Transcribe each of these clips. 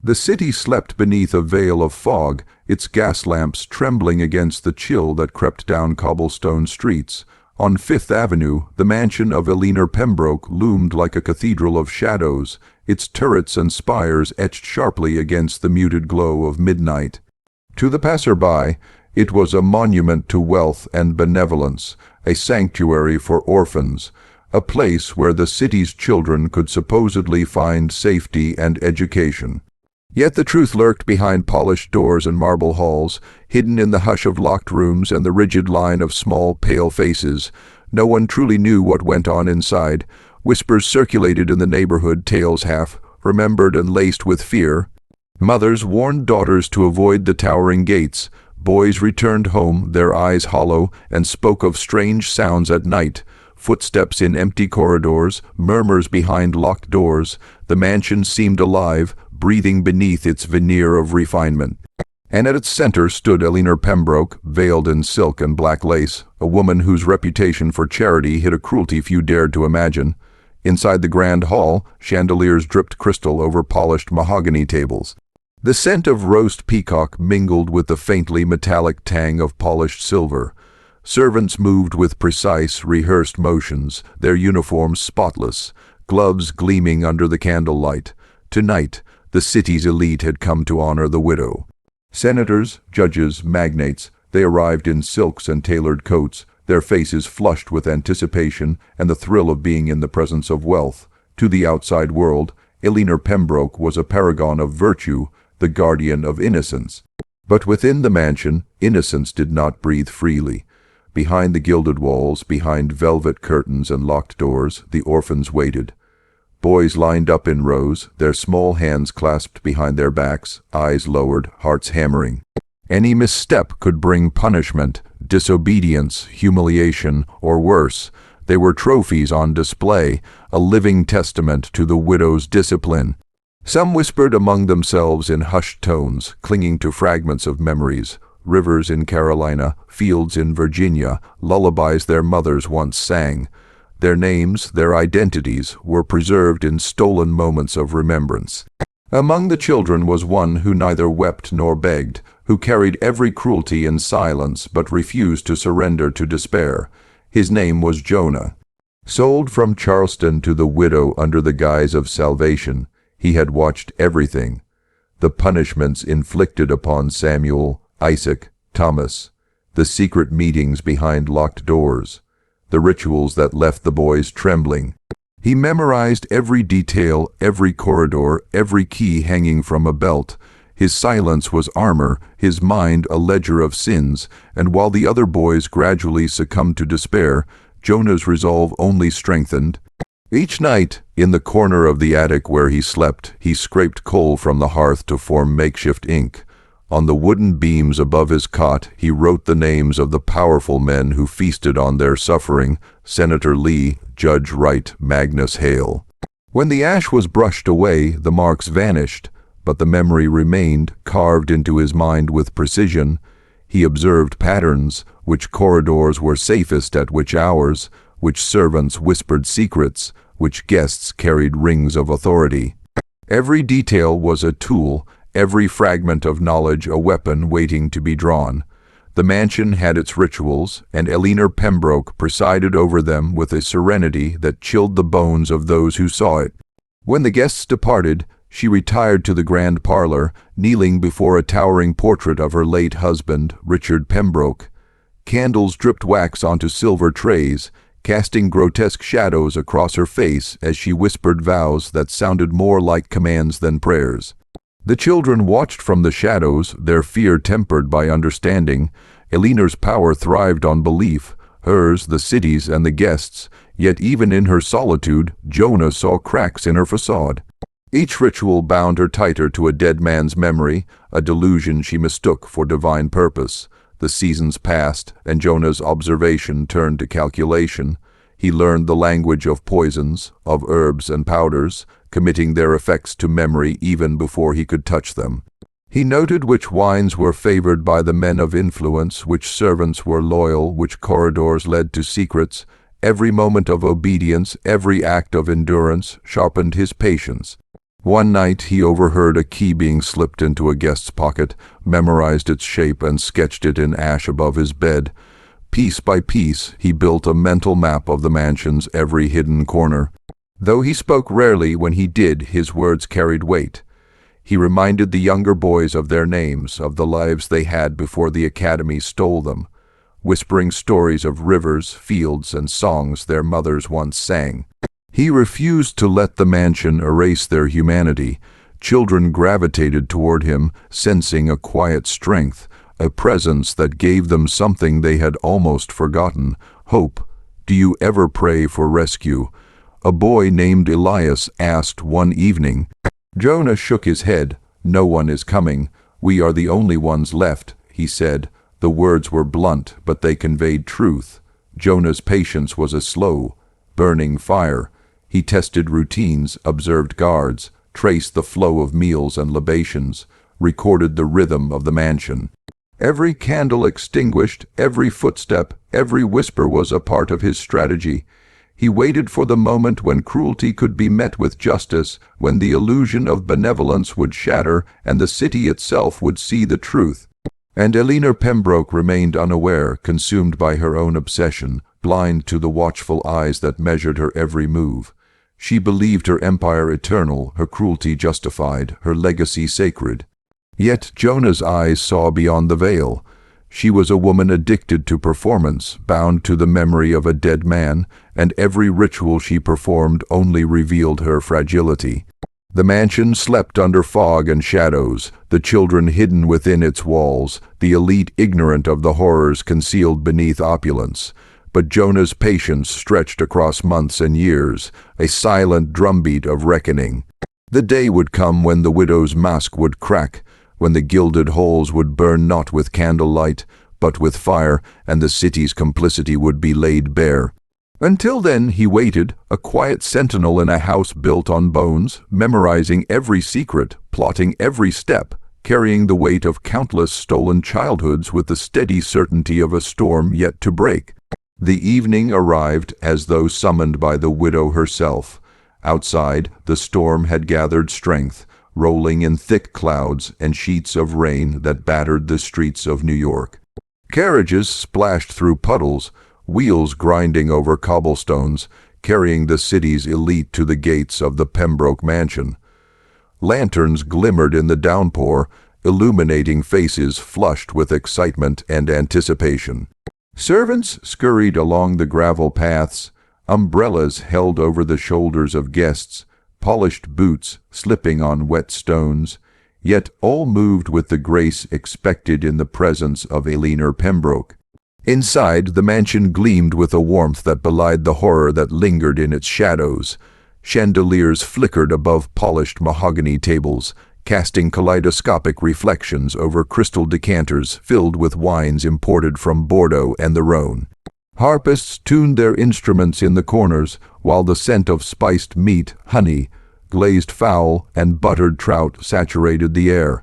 The city slept beneath a veil of fog, its gas lamps trembling against the chill that crept down cobblestone streets. On Fifth Avenue, the mansion of Elellanena Pembroke loomed like a cathedral of shadows, its turrets and spires etched sharply against the muted glow of midnight. To the passer-by, it was a monument to wealth and benevolence, a sanctuary for orphans, a place where the city's children could supposedly find safety and education. Yet the truth lurked behind polished doors and marble halls, hidden in the hush of locked rooms and the rigid line of small, pale faces. No one truly knew what went on inside. Whispers circulated in the neighborhood, tales half remembered and laced with fear. Mothers warned daughters to avoid the towering gates. Boys returned home, their eyes hollow, and spoke of strange sounds at night. Footsteps in empty corridors, murmurs behind locked doors. The mansion seemed alive, breathing beneath its veneer of refinement. And at its center stood Elellanena Pembroke, veiled in silk and black lace, a woman whose reputation for charity hid a cruelty few dared to imagine. Inside the grand hall, chandeliers dripped crystal over polished mahogany tables. The scent of roast peacock mingled with the faintly metallic tang of polished silver. Servants moved with precise, rehearsed motions, their uniforms spotless, gloves gleaming under the candlelight. Tonight, the city's elite had come to honor the widow. Senators, judges, magnates, they arrived in silks and tailored coats, their faces flushed with anticipation and the thrill of being in the presence of wealth. To the outside world, Elellanena Pembroke was a paragon of virtue, the guardian of innocence. But within the mansion, innocence did not breathe freely. Behind the gilded walls, behind velvet curtains and locked doors, the orphans waited. Boys lined up in rows, their small hands clasped behind their backs, eyes lowered, hearts hammering. Any misstep could bring punishment, disobedience, humiliation, or worse. They were trophies on display, a living testament to the widow's discipline. Some whispered among themselves in hushed tones, clinging to fragments of memories. Rivers in Carolina, fields in Virginia, lullabies their mothers once sang. Their names, their identities, were preserved in stolen moments of remembrance. Among the children was one who neither wept nor begged, who carried every cruelty in silence but refused to surrender to despair. His name was Jonah. Sold from Charleston to the widow under the guise of salvation, he had watched everything. The punishments inflicted upon Samuel, Isaac, Thomas, the secret meetings behind locked doors, the rituals that left the boys trembling. He memorized every detail, every corridor, every key hanging from a belt. His silence was armor, his mind a ledger of sins, and while the other boys gradually succumbed to despair, Jonah's resolve only strengthened. Each night, in the corner of the attic where he slept, he scraped coal from the hearth to form makeshift ink. On the wooden beams above his cot, he wrote the names of the powerful men who feasted on their suffering: Senator Lee, Judge Wright, Magnus Hale. When the ash was brushed away, the marks vanished, but the memory remained, carved into his mind with precision. He observed patterns, which corridors were safest at which hours, which servants whispered secrets, which guests carried rings of authority. Every detail was a tool, every fragment of knowledge a weapon waiting to be drawn. The mansion had its rituals, and Elellanena Pembroke presided over them with a serenity that chilled the bones of those who saw it. When the guests departed, she retired to the grand parlor, kneeling before a towering portrait of her late husband, Richard Pembroke. Candles dripped wax onto silver trays, casting grotesque shadows across her face as she whispered vows that sounded more like commands than prayers. The children watched from the shadows, their fear tempered by understanding. Eleanor's power thrived on belief, hers the city's and the guests', yet even in her solitude, Jonah saw cracks in her façade. Each ritual bound her tighter to a dead man's memory, a delusion she mistook for divine purpose. The seasons passed, and Jonah's observation turned to calculation. He learned the language of poisons, of herbs and powders, committing their effects to memory even before he could touch them. He noted which wines were favored by the men of influence, which servants were loyal, which corridors led to secrets. Every moment of obedience, every act of endurance, sharpened his patience. One night he overheard a key being slipped into a guest's pocket, memorized its shape, and sketched it in ash above his bed. Piece by piece, he built a mental map of the mansion's every hidden corner. Though he spoke rarely, when he did, his words carried weight. He reminded the younger boys of their names, of the lives they had before the academy stole them, whispering stories of rivers, fields, and songs their mothers once sang. He refused to let the mansion erase their humanity. Children gravitated toward him, sensing a quiet strength, a presence that gave them something they had almost forgotten: hope. "Do you ever pray for rescue?" a boy named Elias asked one evening. Jonah shook his head. "No one is coming. We are the only ones left," he said. The words were blunt, but they conveyed truth. Jonah's patience was a slow, burning fire. He tested routines, observed guards, traced the flow of meals and libations, recorded the rhythm of the mansion. Every candle extinguished, every footstep, every whisper was a part of his strategy. He waited for the moment when cruelty could be met with justice, when the illusion of benevolence would shatter and the city itself would see the truth. And Elellanena Pembroke remained unaware, consumed by her own obsession, blind to the watchful eyes that measured her every move. She believed her empire eternal, her cruelty justified, her legacy sacred. Yet Jonah's eyes saw beyond the veil. She was a woman addicted to performance, bound to the memory of a dead man, and every ritual she performed only revealed her fragility. The mansion slept under fog and shadows, the children hidden within its walls, the elite ignorant of the horrors concealed beneath opulence. But Jonah's patience stretched across months and years, a silent drumbeat of reckoning. The day would come when the widow's mask would crack, when the gilded halls would burn not with candlelight, but with fire, and the city's complicity would be laid bare. Until then he waited, a quiet sentinel in a house built on bones, memorizing every secret, plotting every step, carrying the weight of countless stolen childhoods with the steady certainty of a storm yet to break. The evening arrived as though summoned by the widow herself. Outside, the storm had gathered strength, rolling in thick clouds and sheets of rain that battered the streets of New York. Carriages splashed through puddles, wheels grinding over cobblestones, carrying the city's elite to the gates of the Pembroke mansion. Lanterns glimmered in the downpour, illuminating faces flushed with excitement and anticipation. Servants scurried along the gravel paths, umbrellas held over the shoulders of guests, polished boots slipping on wet stones, yet all moved with the grace expected in the presence of Elellanena Pembroke. Inside, the mansion gleamed with a warmth that belied the horror that lingered in its shadows. Chandeliers flickered above polished mahogany tables, casting kaleidoscopic reflections over crystal decanters filled with wines imported from Bordeaux and the Rhone. Harpists tuned their instruments in the corners, while the scent of spiced meat, honey, glazed fowl, and buttered trout saturated the air.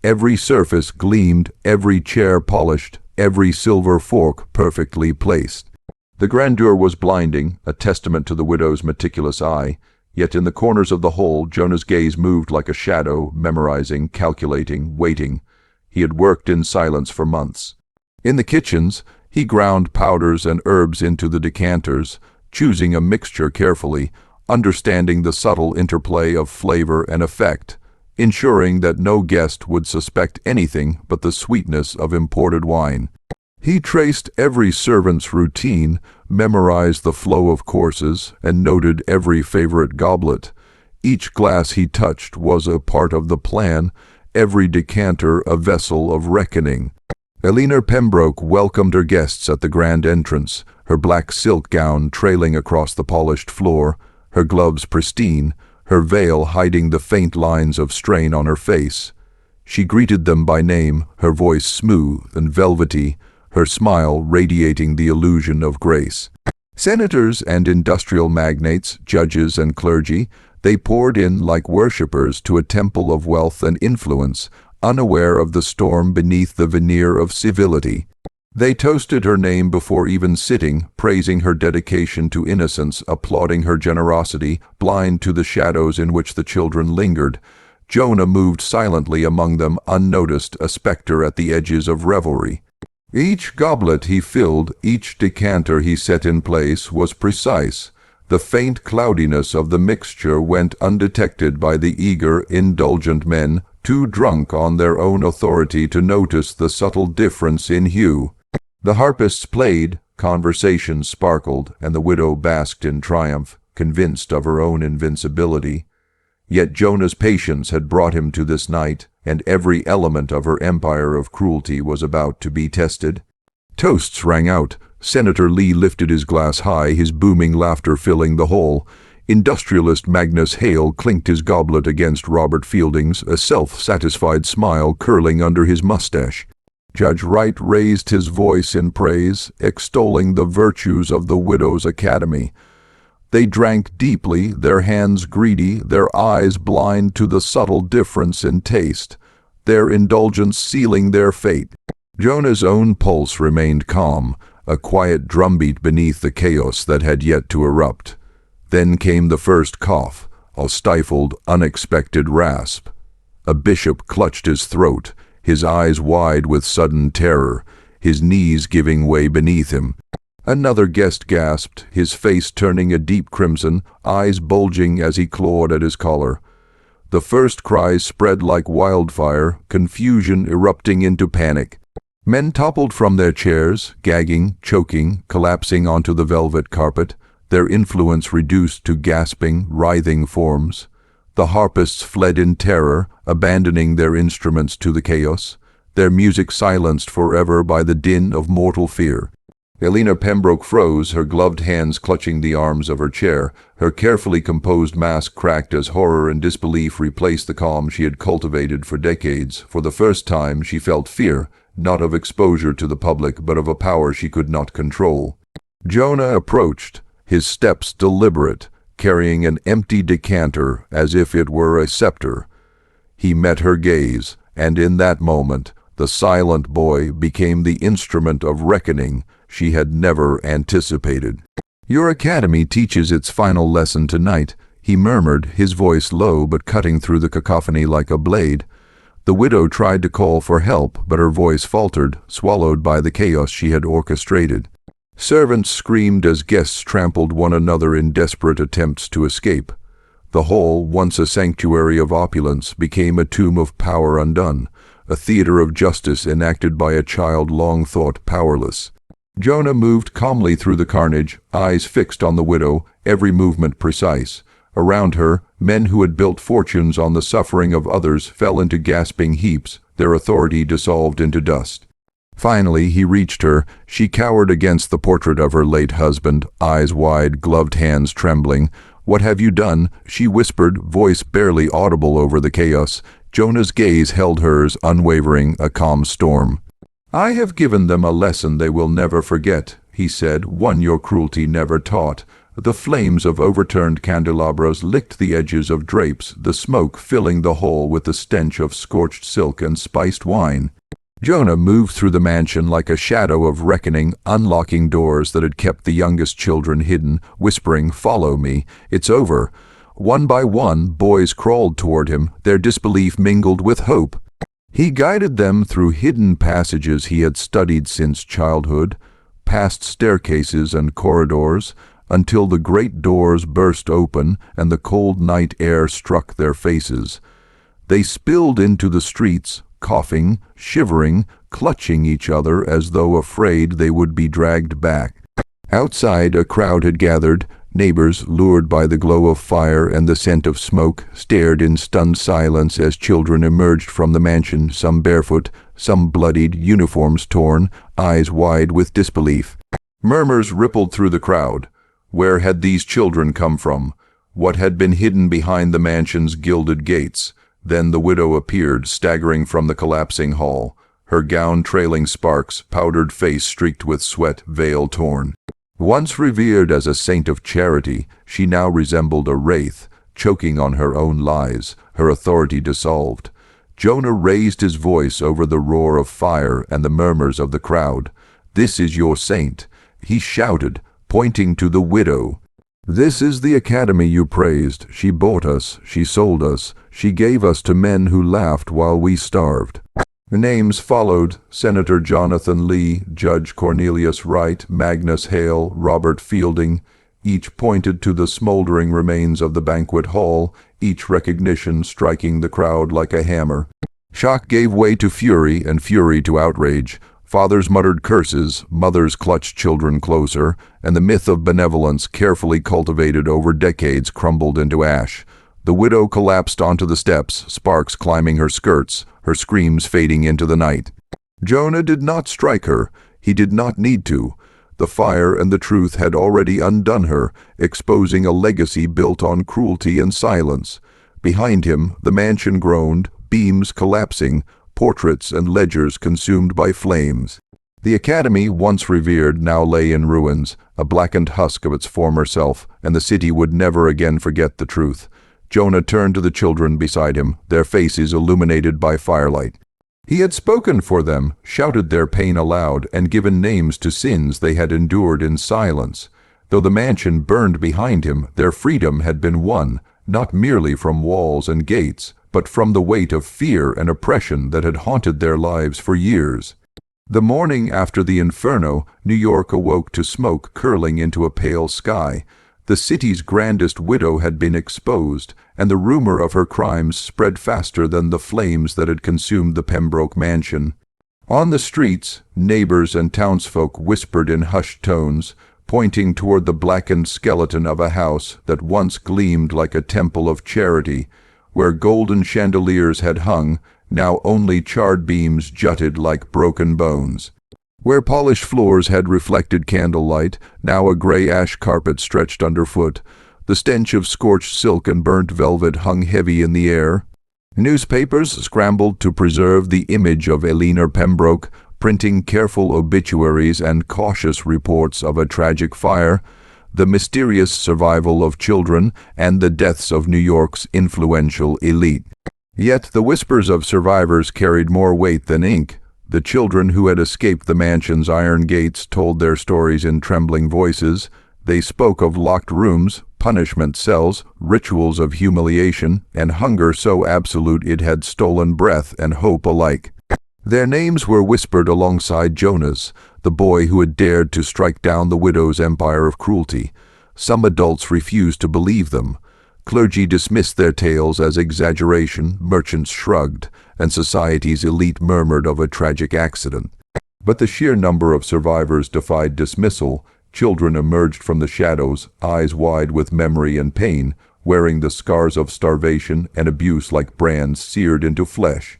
Every surface gleamed, every chair polished, every silver fork perfectly placed. The grandeur was blinding, a testament to the widow's meticulous eye, yet in the corners of the whole Jonah's gaze moved like a shadow, memorizing, calculating, waiting. He had worked in silence for months. In the kitchens, he ground powders and herbs into the decanters, choosing a mixture carefully, understanding the subtle interplay of flavor and effect, ensuring that no guest would suspect anything but the sweetness of imported wine. He traced every servant's routine, memorized the flow of courses, and noted every favorite goblet. Each glass he touched was a part of the plan, every decanter a vessel of reckoning. Elellanena Pembroke welcomed her guests at the grand entrance, her black silk gown trailing across the polished floor, her gloves pristine, her veil hiding the faint lines of strain on her face. She greeted them by name, her voice smooth and velvety, her smile radiating the illusion of grace. Senators and industrial magnates, judges and clergy, they poured in like worshippers to a temple of wealth and influence, unaware of the storm beneath the veneer of civility. They toasted her name before even sitting, praising her dedication to innocence, applauding her generosity, blind to the shadows in which the children lingered. Jonah moved silently among them, unnoticed, a spectre at the edges of revelry. Each goblet he filled, each decanter he set in place, was precise. The faint cloudiness of the mixture went undetected by the eager, indulgent men, too drunk on their own authority to notice the subtle difference in hue. The harpists played, conversation sparkled, and the widow basked in triumph, convinced of her own invincibility. Yet Jonah's patience had brought him to this night, and every element of her empire of cruelty was about to be tested. Toasts rang out. Senator Lee lifted his glass high, his booming laughter filling the hall. Industrialist Magnus Hale clinked his goblet against Robert Fielding's, a self-satisfied smile curling under his mustache. Judge Wright raised his voice in praise, extolling the virtues of the Widows' Academy. They drank deeply, their hands greedy, their eyes blind to the subtle difference in taste, their indulgence sealing their fate. Jonah's own pulse remained calm, a quiet drumbeat beneath the chaos that had yet to erupt. Then came the first cough, a stifled, unexpected rasp. A bishop clutched his throat, his eyes wide with sudden terror, his knees giving way beneath him. Another guest gasped, his face turning a deep crimson, eyes bulging as he clawed at his collar. The first cries spread like wildfire, confusion erupting into panic. Men toppled from their chairs, gagging, choking, collapsing onto the velvet carpet, their influence reduced to gasping, writhing forms. The harpists fled in terror, abandoning their instruments to the chaos, their music silenced forever by the din of mortal fear. Elellanena Pembroke froze, her gloved hands clutching the arms of her chair. Her carefully composed mask cracked as horror and disbelief replaced the calm she had cultivated for decades. For the first time she felt fear, not of exposure to the public, but of a power she could not control. Jonah approached, his steps deliberate, carrying an empty decanter as if it were a scepter. He met her gaze, and in that moment, the silent boy became the instrument of reckoning she had never anticipated. "Your academy teaches its final lesson tonight," he murmured, his voice low but cutting through the cacophony like a blade. The widow tried to call for help, but her voice faltered, swallowed by the chaos she had orchestrated. Servants screamed as guests trampled one another in desperate attempts to escape. The hall, once a sanctuary of opulence, became a tomb of power undone, a theater of justice enacted by a child long thought powerless. Jonah moved calmly through the carnage, eyes fixed on the widow, every movement precise. Around her, men who had built fortunes on the suffering of others fell into gasping heaps, their authority dissolved into dust. Finally, he reached her. She cowered against the portrait of her late husband, eyes wide, gloved hands trembling. "What have you done?" she whispered, voice barely audible over the chaos. Jonah's gaze held hers, unwavering, a calm storm. "I have given them a lesson they will never forget," he said, "one your cruelty never taught." The flames of overturned candelabras licked the edges of drapes, the smoke filling the hall with the stench of scorched silk and spiced wine. Jonah moved through the mansion like a shadow of reckoning, unlocking doors that had kept the youngest children hidden, whispering, "Follow me, it's over." One by one, boys crawled toward him, their disbelief mingled with hope. He guided them through hidden passages he had studied since childhood, past staircases and corridors, until the great doors burst open and the cold night air struck their faces. They spilled into the streets, coughing, shivering, clutching each other as though afraid they would be dragged back. Outside, a crowd had gathered. Neighbors, lured by the glow of fire and the scent of smoke, stared in stunned silence as children emerged from the mansion, some barefoot, some bloodied, uniforms torn, eyes wide with disbelief. Murmurs rippled through the crowd. Where had these children come from? What had been hidden behind the mansion's gilded gates? Then the widow appeared, staggering from the collapsing hall, her gown trailing sparks, powdered face streaked with sweat, veil torn. Once revered as a saint of charity, she now resembled a wraith, choking on her own lies, her authority dissolved. Jonah raised his voice over the roar of fire and the murmurs of the crowd. "This is your saint," he shouted, pointing to the widow. "This is the academy you praised. She bought us, she sold us, she gave us to men who laughed while we starved." The names followed: Senator Jonathan Lee, Judge Cornelius Wright, Magnus Hale, Robert Fielding. Each pointed to the smoldering remains of the banquet hall, each recognition striking the crowd like a hammer. Shock gave way to fury, and fury to outrage. Fathers muttered curses, mothers clutched children closer, and the myth of benevolence, carefully cultivated over decades, crumbled into ash. The widow collapsed onto the steps, sparks climbing her skirts, her screams fading into the night. Jonah did not strike her. He did not need to. The fire and the truth had already undone her, exposing a legacy built on cruelty and silence. Behind him, the mansion groaned, beams collapsing, portraits and ledgers consumed by flames. The academy, once revered, now lay in ruins, a blackened husk of its former self, and the city would never again forget the truth. Jonah turned to the children beside him, their faces illuminated by firelight. He had spoken for them, shouted their pain aloud, and given names to sins they had endured in silence. Though the mansion burned behind him, their freedom had been won, not merely from walls and gates, but from the weight of fear and oppression that had haunted their lives for years. The morning after the inferno, New York awoke to smoke curling into a pale sky. The city's grandest widow had been exposed, and the rumor of her crimes spread faster than the flames that had consumed the Pembroke mansion. On the streets, neighbors and townsfolk whispered in hushed tones, pointing toward the blackened skeleton of a house that once gleamed like a temple of charity. Where golden chandeliers had hung, now only charred beams jutted like broken bones. Where polished floors had reflected candlelight, now a gray ash carpet stretched underfoot. The stench of scorched silk and burnt velvet hung heavy in the air. Newspapers scrambled to preserve the image of Elellanena Pembroke, printing careful obituaries and cautious reports of a tragic fire, the mysterious survival of children, and the deaths of New York's influential elite. Yet the whispers of survivors carried more weight than ink. The children who had escaped the mansion's iron gates told their stories in trembling voices. They spoke of locked rooms, punishment cells, rituals of humiliation, and hunger so absolute it had stolen breath and hope alike. Their names were whispered alongside Jonah's, the boy who had dared to strike down the widow's empire of cruelty. Some adults refused to believe them. Clergy dismissed their tales as exaggeration, merchants shrugged, and society's elite murmured of a tragic accident. But the sheer number of survivors defied dismissal. Children emerged from the shadows, eyes wide with memory and pain, wearing the scars of starvation and abuse like brands seared into flesh.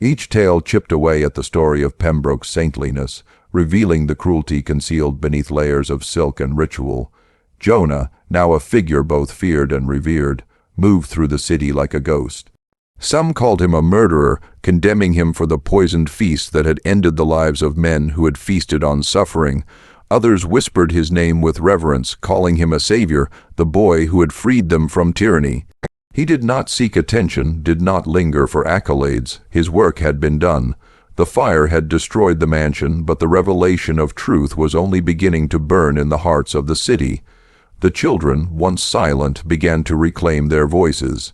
Each tale chipped away at the story of Pembroke's saintliness, revealing the cruelty concealed beneath layers of silk and ritual. Jonah, now a figure both feared and revered, moved through the city like a ghost. Some called him a murderer, condemning him for the poisoned feast that had ended the lives of men who had feasted on suffering. Others whispered his name with reverence, calling him a savior, the boy who had freed them from tyranny. He did not seek attention, did not linger for accolades. His work had been done. The fire had destroyed the mansion, but the revelation of truth was only beginning to burn in the hearts of the city. The children, once silent, began to reclaim their voices.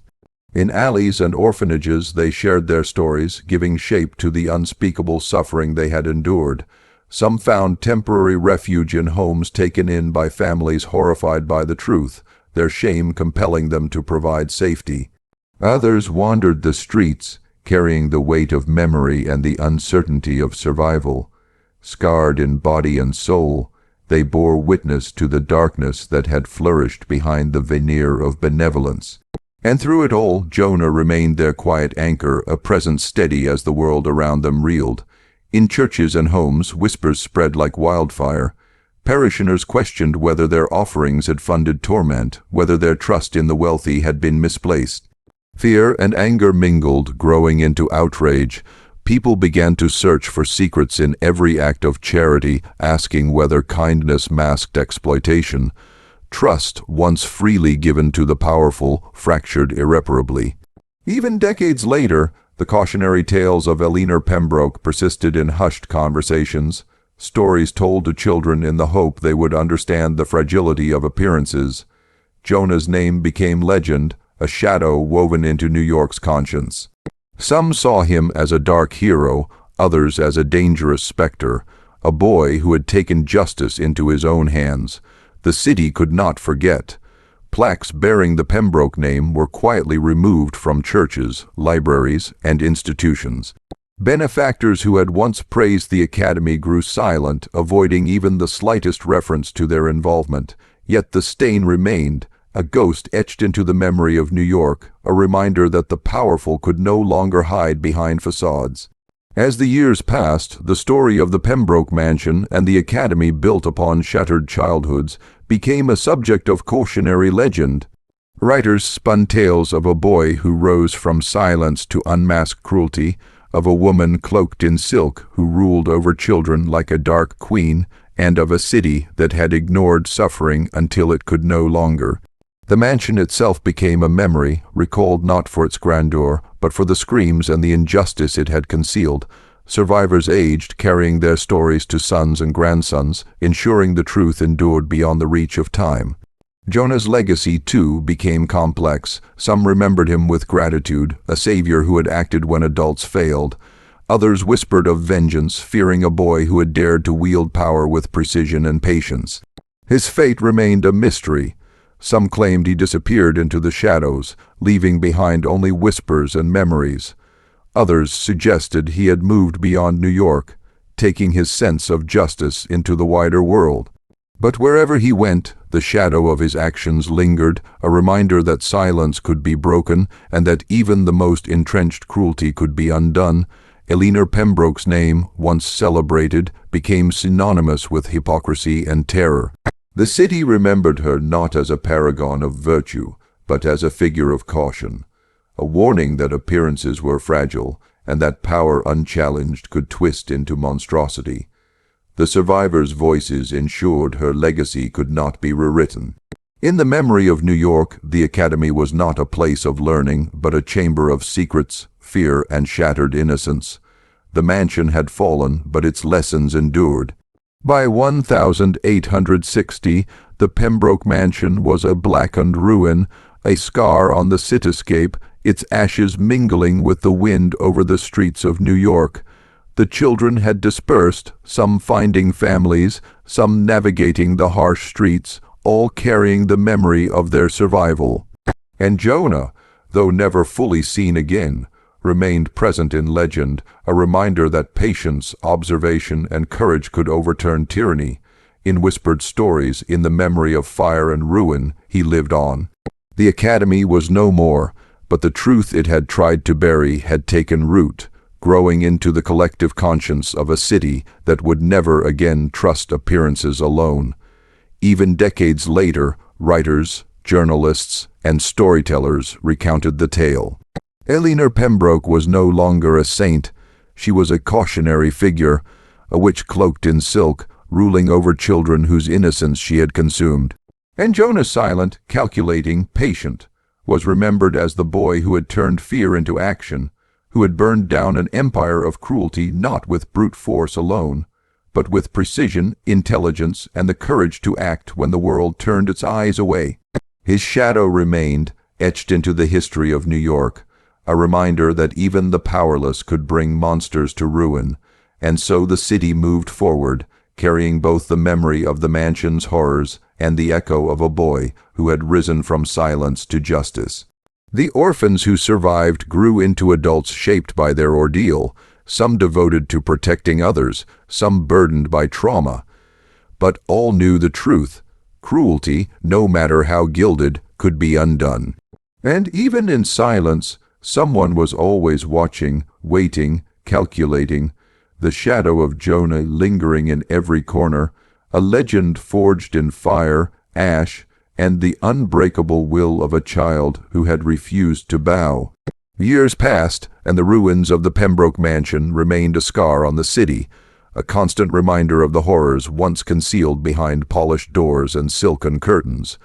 In alleys and orphanages they shared their stories, giving shape to the unspeakable suffering they had endured. Some found temporary refuge in homes taken in by families horrified by the truth, their shame compelling them to provide safety. Others wandered the streets, carrying the weight of memory and the uncertainty of survival. Scarred in body and soul, they bore witness to the darkness that had flourished behind the veneer of benevolence. And through it all, Jonah remained their quiet anchor, a presence steady as the world around them reeled. In churches and homes, whispers spread like wildfire. Parishioners questioned whether their offerings had funded torment, whether their trust in the wealthy had been misplaced. Fear and anger mingled, growing into outrage. People began to search for secrets in every act of charity, asking whether kindness masked exploitation. Trust, once freely given to the powerful, fractured irreparably. Even decades later, the cautionary tales of Elellanena Pembroke persisted in hushed conversations. stories told to children in the hope they would understand the fragility of appearances. Jonah's name became legend, a shadow woven into New York's conscience. Some saw him as a dark hero, others as a dangerous specter, a boy who had taken justice into his own hands. The city could not forget. Plaques bearing the Pembroke name were quietly removed from churches, libraries, and institutions. Benefactors who had once praised the Academy grew silent, avoiding even the slightest reference to their involvement. Yet the stain remained, a ghost etched into the memory of New York, a reminder that the powerful could no longer hide behind facades. As the years passed, the story of the Pembroke mansion and the Academy built upon shattered childhoods became a subject of cautionary legend. Writers spun tales of a boy who rose from silence to unmask cruelty, of a woman cloaked in silk who ruled over children like a dark queen, and of a city that had ignored suffering until it could no longer. The mansion itself became a memory, recalled not for its grandeur, but for the screams and the injustice it had concealed. Survivors aged, carrying their stories to sons and grandsons, ensuring the truth endured beyond the reach of time. Jonah's legacy, too, became complex. Some remembered him with gratitude, a savior who had acted when adults failed. Others whispered of vengeance, fearing a boy who had dared to wield power with precision and patience. His fate remained a mystery. Some claimed he disappeared into the shadows, leaving behind only whispers and memories. Others suggested he had moved beyond New York, taking his sense of justice into the wider world. But wherever he went, the shadow of his actions lingered, a reminder that silence could be broken and that even the most entrenched cruelty could be undone. Elellanena Pembroke's name, once celebrated, became synonymous with hypocrisy and terror. The city remembered her not as a paragon of virtue, but as a figure of caution, a warning that appearances were fragile and that power unchallenged could twist into monstrosity. The survivors' voices ensured her legacy could not be rewritten. In the memory of New York, the Academy was not a place of learning, but a chamber of secrets, fear, and shattered innocence. The mansion had fallen, but its lessons endured. By 1860, the Pembroke mansion was a blackened ruin, a scar on the cityscape, its ashes mingling with the wind over the streets of New York. The children had dispersed, some finding families, some navigating the harsh streets, all carrying the memory of their survival. And Jonah, though never fully seen again, remained present in legend, a reminder that patience, observation, and courage could overturn tyranny. In whispered stories, in the memory of fire and ruin, he lived on. The Academy was no more, but the truth it had tried to bury had taken root, growing into the collective conscience of a city that would never again trust appearances alone. Even decades later, writers, journalists, and storytellers recounted the tale. Elellanena Pembroke was no longer a saint. She was a cautionary figure, a witch cloaked in silk, ruling over children whose innocence she had consumed. And Jonah, silent, calculating, patient, was remembered as the boy who had turned fear into action, who had burned down an empire of cruelty not with brute force alone, but with precision, intelligence, and the courage to act when the world turned its eyes away. His shadow remained, etched into the history of New York, a reminder that even the powerless could bring monsters to ruin. And so the city moved forward, carrying both the memory of the mansion's horrors and the echo of a boy who had risen from silence to justice. The orphans who survived grew into adults shaped by their ordeal, some devoted to protecting others, some burdened by trauma. But all knew the truth. Cruelty, no matter how gilded, could be undone. And even in silence, someone was always watching, waiting, calculating, the shadow of Jonah lingering in every corner, a legend forged in fire, ash, and the unbreakable will of a child who had refused to bow. Years passed, and the ruins of the Pembroke mansion remained a scar on the city, a constant reminder of the horrors once concealed behind polished doors and silken curtains.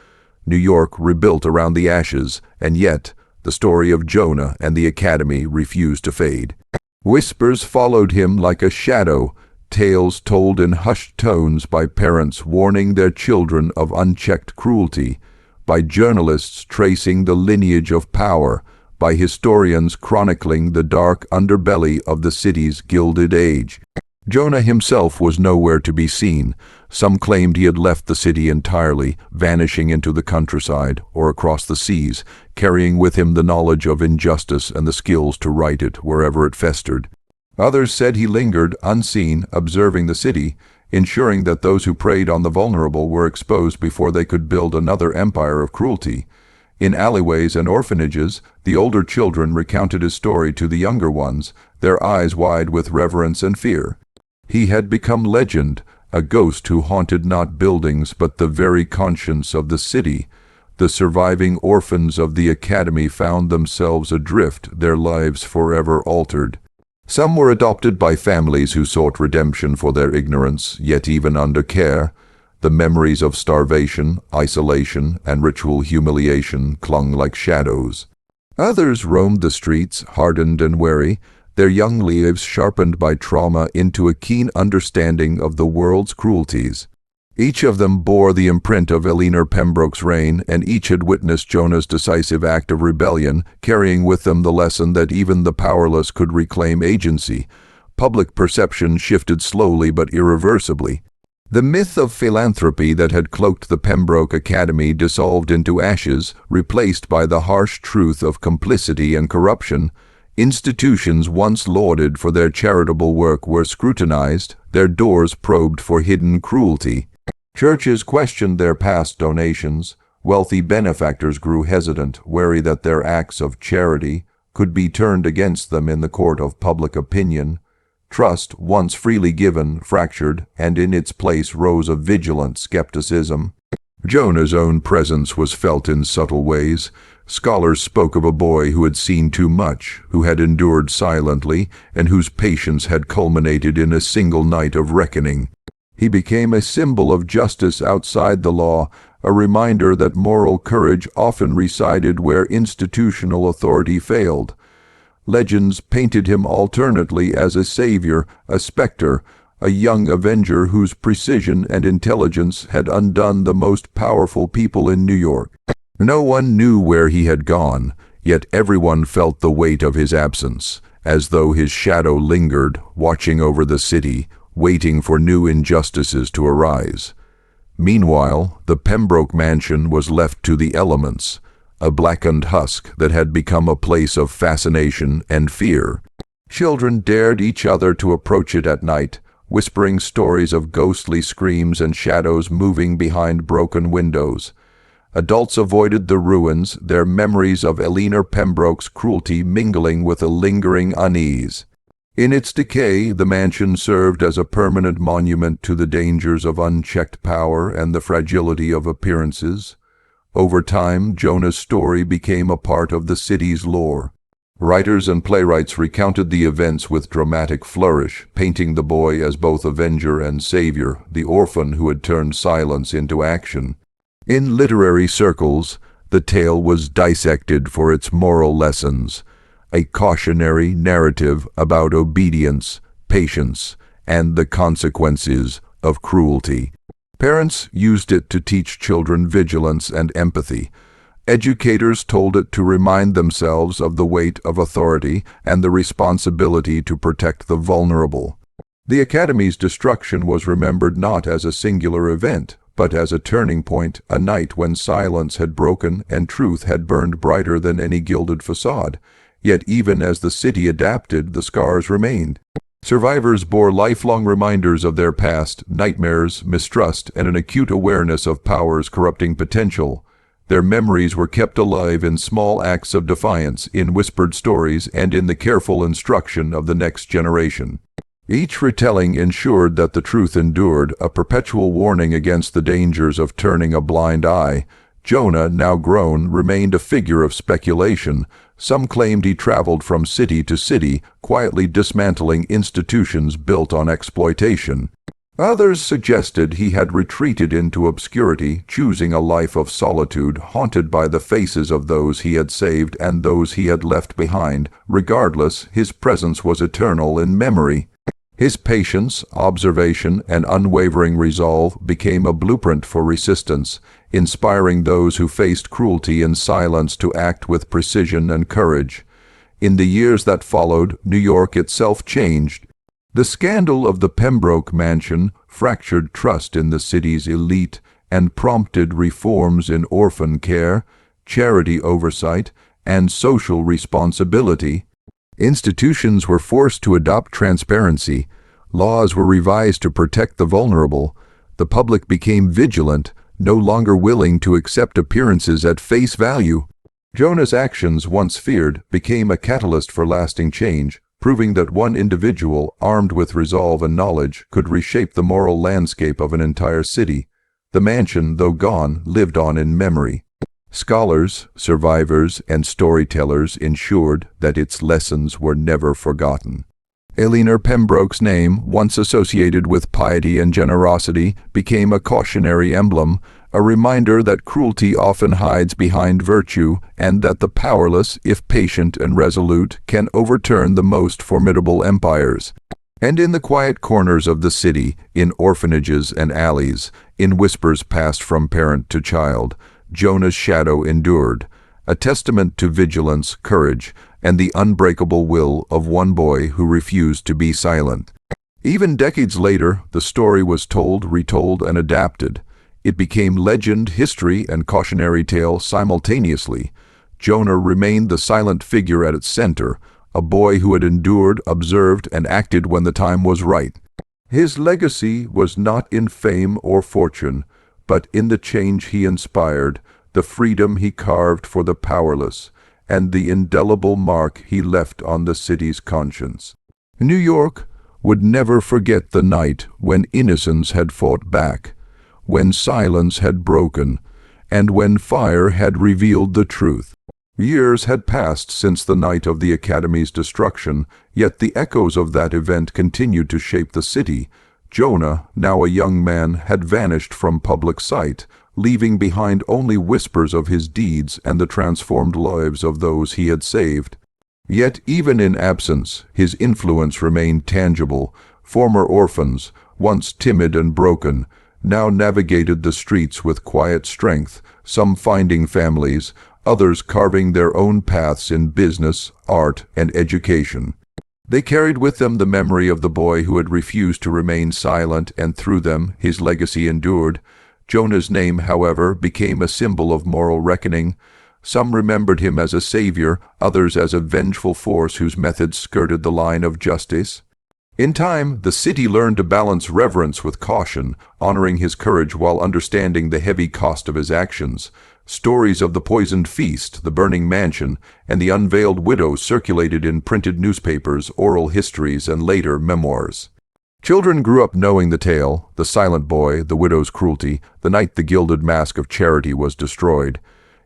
New York rebuilt around the ashes, and yet the story of Jonah and the Academy refused to fade. Whispers followed him like a shadow, tales told in hushed tones by parents warning their children of unchecked cruelty, by journalists tracing the lineage of power, by historians chronicling the dark underbelly of the city's Gilded Age. Jonah himself was nowhere to be seen. Some claimed he had left the city entirely, vanishing into the countryside or across the seas, carrying with him the knowledge of injustice and the skills to right it wherever it festered. Others said he lingered, unseen, observing the city, ensuring that those who preyed on the vulnerable were exposed before they could build another empire of cruelty. In alleyways and orphanages, the older children recounted his story to the younger ones, their eyes wide with reverence and fear. He had become legend, a ghost who haunted not buildings but the very conscience of the city. The surviving orphans of the academy found themselves adrift, their lives forever altered. Some were adopted by families who sought redemption for their ignorance, yet even under care, the memories of starvation, isolation, and ritual humiliation clung like shadows. Others roamed the streets, hardened and wary, their young lives sharpened by trauma into a keen understanding of the world's cruelties. Each of them bore the imprint of Elellanena Pembroke's reign, and each had witnessed Jonah's decisive act of rebellion, carrying with them the lesson that even the powerless could reclaim agency. Public perception shifted slowly but irreversibly. The myth of philanthropy that had cloaked the Pembroke Academy dissolved into ashes, replaced by the harsh truth of complicity and corruption. Institutions once lauded for their charitable work were scrutinized, their doors probed for hidden cruelty. Churches questioned their past donations. Wealthy benefactors grew hesitant, wary that their acts of charity could be turned against them in the court of public opinion. Trust, once freely given, fractured, and in its place rose a vigilant skepticism. Jonah's own presence was felt in subtle ways. Scholars spoke of a boy who had seen too much, who had endured silently, and whose patience had culminated in a single night of reckoning. He became a symbol of justice outside the law, a reminder that moral courage often resided where institutional authority failed. Legends painted him alternately as a savior, a specter, a young avenger whose precision and intelligence had undone the most powerful people in New York. No one knew where he had gone, yet everyone felt the weight of his absence, as though his shadow lingered, watching over the city, waiting for new injustices to arise. Meanwhile, the Pembroke mansion was left to the elements, a blackened husk that had become a place of fascination and fear. Children dared each other to approach it at night, whispering stories of ghostly screams and shadows moving behind broken windows. Adults avoided the ruins, their memories of Elellanena Pembroke's cruelty mingling with a lingering unease. In its decay, the mansion served as a permanent monument to the dangers of unchecked power and the fragility of appearances. Over time, Jonah's story became a part of the city's lore. Writers and playwrights recounted the events with dramatic flourish, painting the boy as both avenger and savior, the orphan who had turned silence into action. In literary circles, the tale was dissected for its moral lessons, a cautionary narrative about obedience, patience, and the consequences of cruelty. Parents used it to teach children vigilance and empathy. Educators told it to remind themselves of the weight of authority and the responsibility to protect the vulnerable. The Academy's destruction was remembered not as a singular event, but as a turning point, a night when silence had broken and truth had burned brighter than any gilded façade. Yet even as the city adapted, the scars remained. Survivors bore lifelong reminders of their past, nightmares, mistrust, and an acute awareness of power's corrupting potential. Their memories were kept alive in small acts of defiance, in whispered stories, and in the careful instruction of the next generation. Each retelling ensured that the truth endured, a perpetual warning against the dangers of turning a blind eye. Jonah, now grown, remained a figure of speculation. Some claimed he traveled from city to city, quietly dismantling institutions built on exploitation. Others suggested he had retreated into obscurity, choosing a life of solitude, haunted by the faces of those he had saved and those he had left behind. Regardless, his presence was eternal in memory. His patience, observation, and unwavering resolve became a blueprint for resistance, inspiring those who faced cruelty and silence to act with precision and courage. In the years that followed, New York itself changed. The scandal of the Pembroke mansion fractured trust in the city's elite and prompted reforms in orphan care, charity oversight, and social responsibility. Institutions were forced to adopt transparency. Laws were revised to protect the vulnerable. The public became vigilant, no longer willing to accept appearances at face value. Jonah's actions, once feared, became a catalyst for lasting change, proving that one individual, armed with resolve and knowledge, could reshape the moral landscape of an entire city. The mansion, though gone, lived on in memory. Scholars, survivors, and storytellers ensured that its lessons were never forgotten. Elellanena Pembroke's name, once associated with piety and generosity, became a cautionary emblem, a reminder that cruelty often hides behind virtue and that the powerless, if patient and resolute, can overturn the most formidable empires. And in the quiet corners of the city, in orphanages and alleys, in whispers passed from parent to child, Jonah's shadow endured, a testament to vigilance, courage, and the unbreakable will of one boy who refused to be silent. Even decades later, the story was told, retold, and adapted. It became legend, history, and cautionary tale simultaneously. Jonah remained the silent figure at its center, a boy who had endured, observed, and acted when the time was right. His legacy was not in fame or fortune, but in the change he inspired, the freedom he carved for the powerless, and the indelible mark he left on the city's conscience. New York would never forget the night when innocence had fought back, when silence had broken, and when fire had revealed the truth. Years had passed since the night of the Academy's destruction, yet the echoes of that event continued to shape the city. Jonah, now a young man, had vanished from public sight, leaving behind only whispers of his deeds and the transformed lives of those he had saved. Yet even in absence, his influence remained tangible. Former orphans, once timid and broken, now navigated the streets with quiet strength, some finding families, others carving their own paths in business, art, and education. They carried with them the memory of the boy who had refused to remain silent, and through them his legacy endured. Jonah's name, however, became a symbol of moral reckoning. Some remembered him as a savior, others as a vengeful force whose methods skirted the line of justice. In time, the city learned to balance reverence with caution, honoring his courage while understanding the heavy cost of his actions. Stories of the poisoned feast, the burning mansion, and the unveiled widow circulated in printed newspapers, oral histories, and later memoirs. Children grew up knowing the tale, the silent boy, the widow's cruelty, the night the gilded mask of charity was destroyed.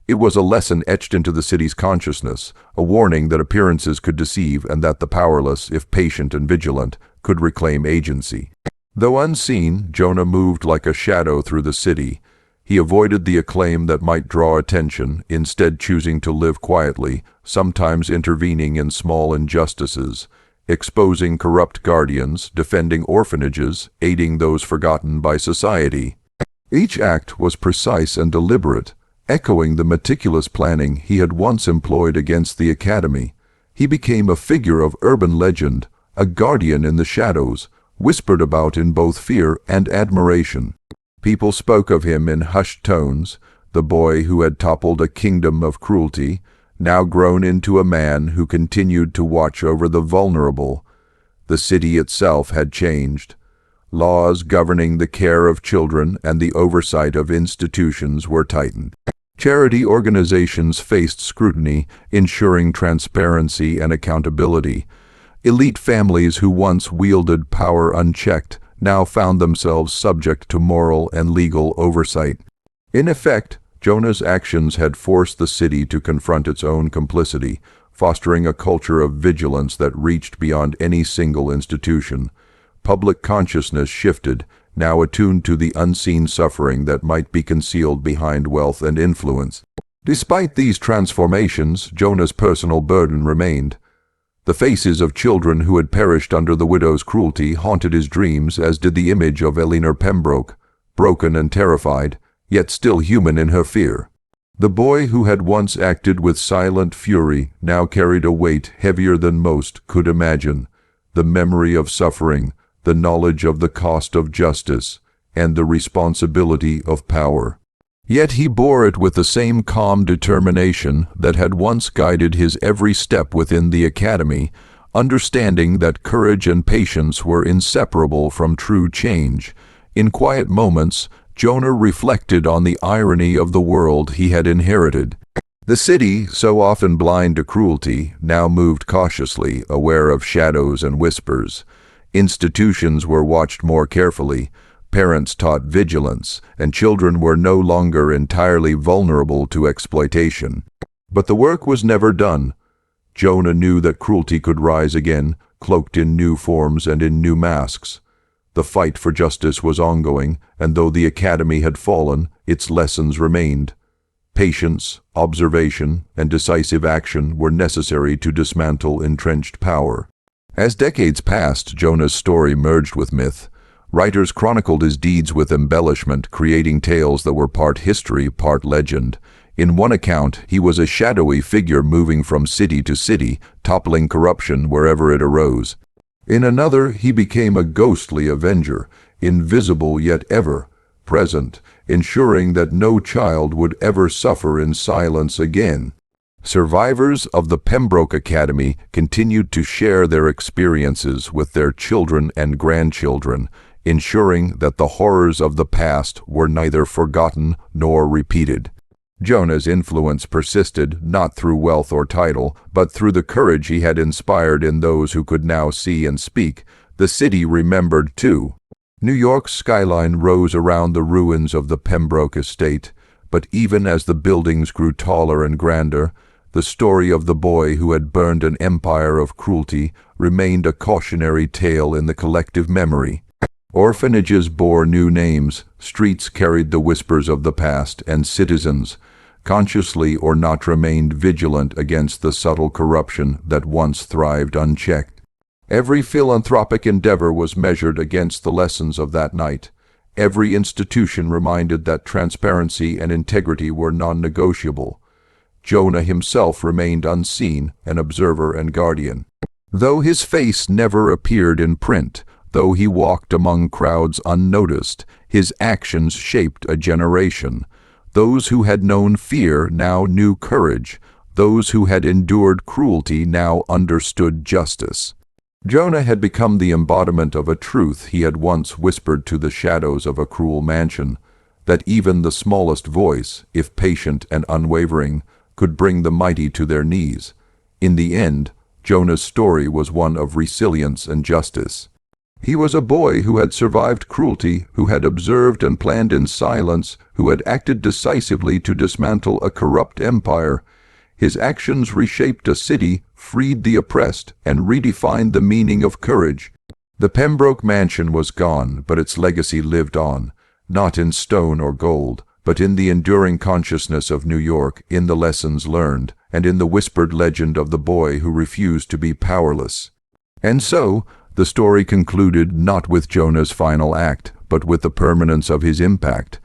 It was a lesson etched into the city's consciousness, a warning that appearances could deceive and that the powerless, if patient and vigilant, could reclaim agency. Though unseen, Jonah moved like a shadow through the city. He avoided the acclaim that might draw attention, instead choosing to live quietly, sometimes intervening in small injustices, exposing corrupt guardians, defending orphanages, aiding those forgotten by society. Each act was precise and deliberate, echoing the meticulous planning he had once employed against the Academy. He became a figure of urban legend, a guardian in the shadows, whispered about in both fear and admiration. People spoke of him in hushed tones, the boy who had toppled a kingdom of cruelty, now grown into a man who continued to watch over the vulnerable. The city itself had changed. Laws governing the care of children and the oversight of institutions were tightened. Charity organizations faced scrutiny, ensuring transparency and accountability. Elite families who once wielded power unchecked now found themselves subject to moral and legal oversight. In effect, Jonah's actions had forced the city to confront its own complicity, fostering a culture of vigilance that reached beyond any single institution. Public consciousness shifted, now attuned to the unseen suffering that might be concealed behind wealth and influence. Despite these transformations, Jonah's personal burden remained. The faces of children who had perished under the widow's cruelty haunted his dreams, as did the image of Elellanena Pembroke, broken and terrified, yet still human in her fear. The boy who had once acted with silent fury now carried a weight heavier than most could imagine, the memory of suffering, the knowledge of the cost of justice, and the responsibility of power. Yet he bore it with the same calm determination that had once guided his every step within the academy, understanding that courage and patience were inseparable from true change. In quiet moments, Jonah reflected on the irony of the world he had inherited. The city, so often blind to cruelty, now moved cautiously, aware of shadows and whispers. Institutions were watched more carefully, parents taught vigilance, and children were no longer entirely vulnerable to exploitation. But the work was never done. Jonah knew that cruelty could rise again, cloaked in new forms and in new masks. The fight for justice was ongoing, and though the academy had fallen, its lessons remained. Patience, observation, and decisive action were necessary to dismantle entrenched power. As decades passed, Jonah's story merged with myth. Writers chronicled his deeds with embellishment, creating tales that were part history, part legend. In one account, he was a shadowy figure moving from city to city, toppling corruption wherever it arose. In another, he became a ghostly avenger, invisible yet ever present, ensuring that no child would ever suffer in silence again. Survivors of the Pembroke Academy continued to share their experiences with their children and grandchildren, ensuring that the horrors of the past were neither forgotten nor repeated. Jonah's influence persisted not through wealth or title, but through the courage he had inspired in those who could now see and speak. The city remembered too. New York's skyline rose around the ruins of the Pembroke estate, but even as the buildings grew taller and grander, the story of the boy who had burned an empire of cruelty remained a cautionary tale in the collective memory. Orphanages bore new names, streets carried the whispers of the past, and citizens, consciously or not, remained vigilant against the subtle corruption that once thrived unchecked. Every philanthropic endeavor was measured against the lessons of that night. Every institution reminded that transparency and integrity were non-negotiable. Jonah himself remained unseen, an observer and guardian. Though his face never appeared in print, though he walked among crowds unnoticed, his actions shaped a generation. Those who had known fear now knew courage. Those who had endured cruelty now understood justice. Jonah had become the embodiment of a truth he had once whispered to the shadows of a cruel mansion, that even the smallest voice, if patient and unwavering, could bring the mighty to their knees. In the end, Jonah's story was one of resilience and justice. He was a boy who had survived cruelty, who had observed and planned in silence, who had acted decisively to dismantle a corrupt empire. His actions reshaped a city, freed the oppressed, and redefined the meaning of courage. The Pembroke mansion was gone, but its legacy lived on, not in stone or gold, but in the enduring consciousness of New York, in the lessons learned, and in the whispered legend of the boy who refused to be powerless. And so, the story concluded not with Jonah's final act, but with the permanence of his impact.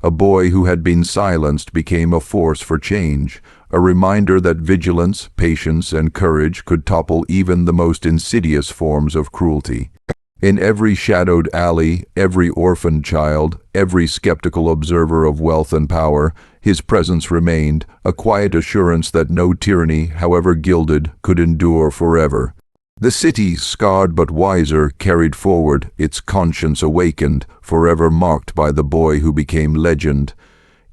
A boy who had been silenced became a force for change, a reminder that vigilance, patience, and courage could topple even the most insidious forms of cruelty. In every shadowed alley, every orphaned child, every skeptical observer of wealth and power, his presence remained, a quiet assurance that no tyranny, however gilded, could endure forever. The city, scarred but wiser, carried forward, its conscience awakened, forever marked by the boy who became legend.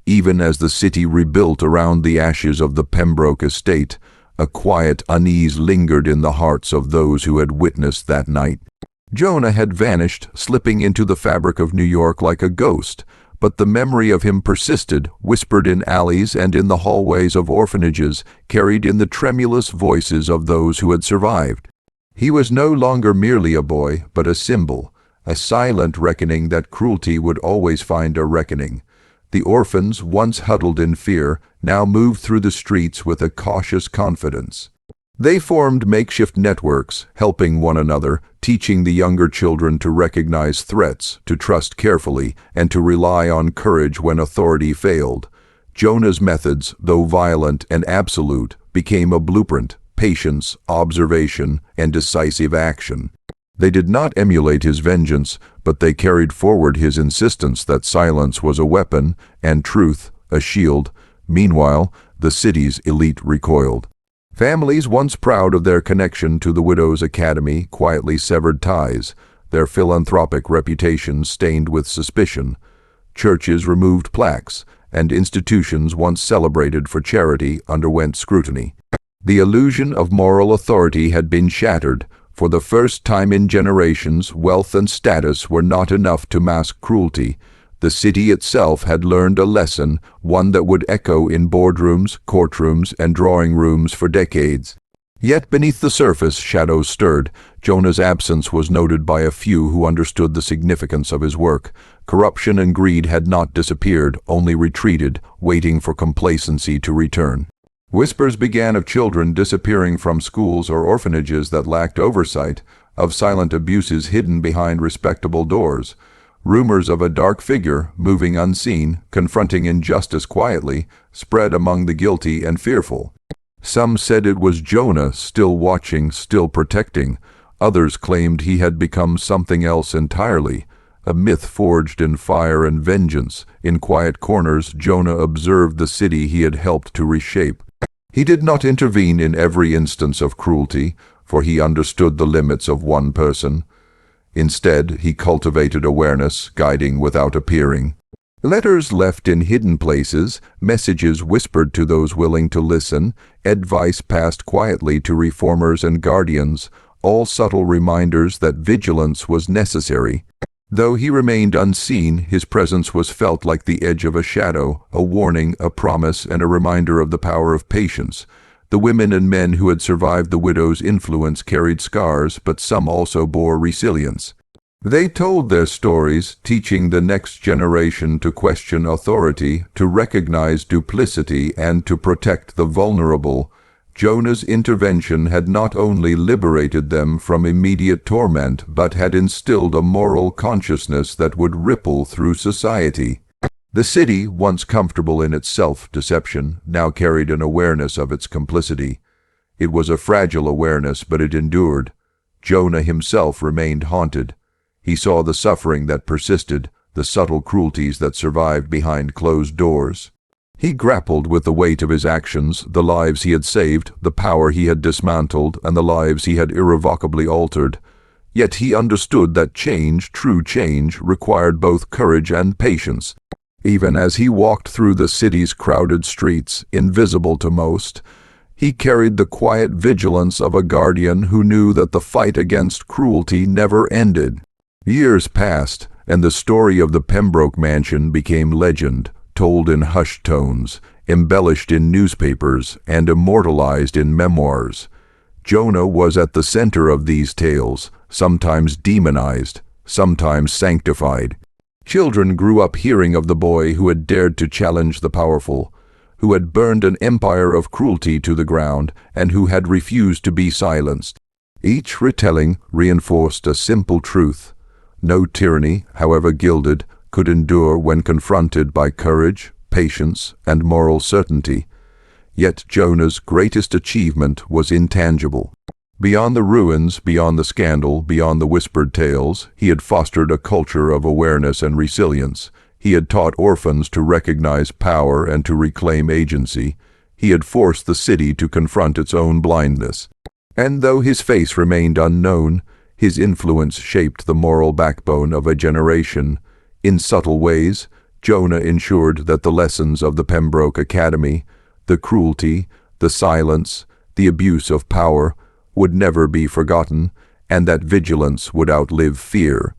Even as the city rebuilt around the ashes of the Pembroke estate, a quiet unease lingered in the hearts of those who had witnessed that night. Jonah had vanished, slipping into the fabric of New York like a ghost, but the memory of him persisted, whispered in alleys and in the hallways of orphanages, carried in the tremulous voices of those who had survived. He was no longer merely a boy, but a symbol, a silent reckoning that cruelty would always find a reckoning. The orphans, once huddled in fear, now moved through the streets with a cautious confidence. They formed makeshift networks, helping one another, teaching the younger children to recognize threats, to trust carefully, and to rely on courage when authority failed. Jonah's methods, though violent and absolute, became a blueprint: patience, observation, and decisive action. They did not emulate his vengeance, but they carried forward his insistence that silence was a weapon and truth a shield. Meanwhile, the city's elite recoiled. Families once proud of their connection to the Widows' Academy quietly severed ties, their philanthropic reputations stained with suspicion. Churches removed plaques, and institutions once celebrated for charity underwent scrutiny. The illusion of moral authority had been shattered. For the first time in generations, wealth and status were not enough to mask cruelty. The city itself had learned a lesson, one that would echo in boardrooms, courtrooms, and drawing rooms for decades. Yet beneath the surface, shadows stirred. Jonah's absence was noted by a few who understood the significance of his work. Corruption and greed had not disappeared, only retreated, waiting for complacency to return. Whispers began of children disappearing from schools or orphanages that lacked oversight, of silent abuses hidden behind respectable doors. Rumors of a dark figure, moving unseen, confronting injustice quietly, spread among the guilty and fearful. Some said it was Jonah, still watching, still protecting. Others claimed he had become something else entirely, a myth forged in fire and vengeance. In quiet corners, Jonah observed the city he had helped to reshape. He did not intervene in every instance of cruelty, for he understood the limits of one person. Instead, he cultivated awareness, guiding without appearing. Letters left in hidden places, messages whispered to those willing to listen, advice passed quietly to reformers and guardians, all subtle reminders that vigilance was necessary. Though he remained unseen, his presence was felt like the edge of a shadow, a warning, a promise, and a reminder of the power of patience. The women and men who had survived the widow's influence carried scars, but some also bore resilience. They told their stories, teaching the next generation to question authority, to recognize duplicity, and to protect the vulnerable. Jonah's intervention had not only liberated them from immediate torment, but had instilled a moral consciousness that would ripple through society. The city, once comfortable in its self-deception, now carried an awareness of its complicity. It was a fragile awareness, but it endured. Jonah himself remained haunted. He saw the suffering that persisted, the subtle cruelties that survived behind closed doors. He grappled with the weight of his actions, the lives he had saved, the power he had dismantled, and the lives he had irrevocably altered. Yet he understood that change, true change, required both courage and patience. Even as he walked through the city's crowded streets, invisible to most, he carried the quiet vigilance of a guardian who knew that the fight against cruelty never ended. Years passed, and the story of the Pembroke mansion became legend, told in hushed tones, embellished in newspapers, and immortalized in memoirs. Jonah was at the center of these tales, sometimes demonized, sometimes sanctified. Children grew up hearing of the boy who had dared to challenge the powerful, who had burned an empire of cruelty to the ground, and who had refused to be silenced. Each retelling reinforced a simple truth: no tyranny, however gilded, could endure when confronted by courage, patience, and moral certainty. Yet Jonah's greatest achievement was intangible. Beyond the ruins, beyond the scandal, beyond the whispered tales, he had fostered a culture of awareness and resilience. He had taught orphans to recognize power and to reclaim agency. He had forced the city to confront its own blindness. And though his face remained unknown, his influence shaped the moral backbone of a generation. In subtle ways, Jonah ensured that the lessons of the Pembroke Academy, the cruelty, the silence, the abuse of power, would never be forgotten, and that vigilance would outlive fear.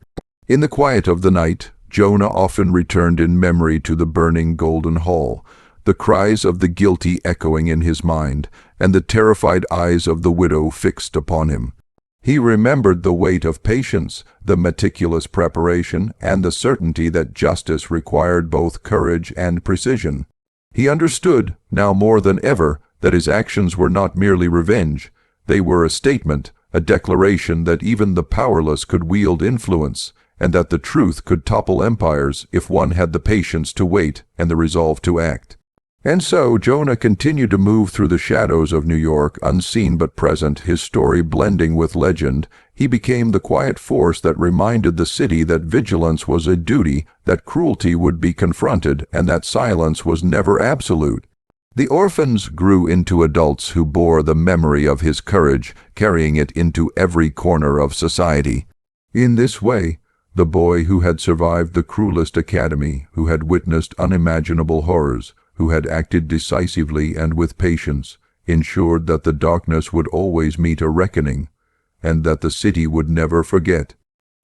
In the quiet of the night, Jonah often returned in memory to the burning golden hall, the cries of the guilty echoing in his mind, and the terrified eyes of the widow fixed upon him. He remembered the weight of patience, the meticulous preparation, and the certainty that justice required both courage and precision. He understood, now more than ever, that his actions were not merely revenge. They were a statement, a declaration that even the powerless could wield influence, and that the truth could topple empires if one had the patience to wait and the resolve to act. And so Jonah continued to move through the shadows of New York, unseen but present, his story blending with legend. He became the quiet force that reminded the city that vigilance was a duty, that cruelty would be confronted, and that silence was never absolute. The orphans grew into adults who bore the memory of his courage, carrying it into every corner of society. In this way, the boy who had survived the cruelest academy, who had witnessed unimaginable horrors, who had acted decisively and with patience, ensured that the darkness would always meet a reckoning, and that the city would never forget.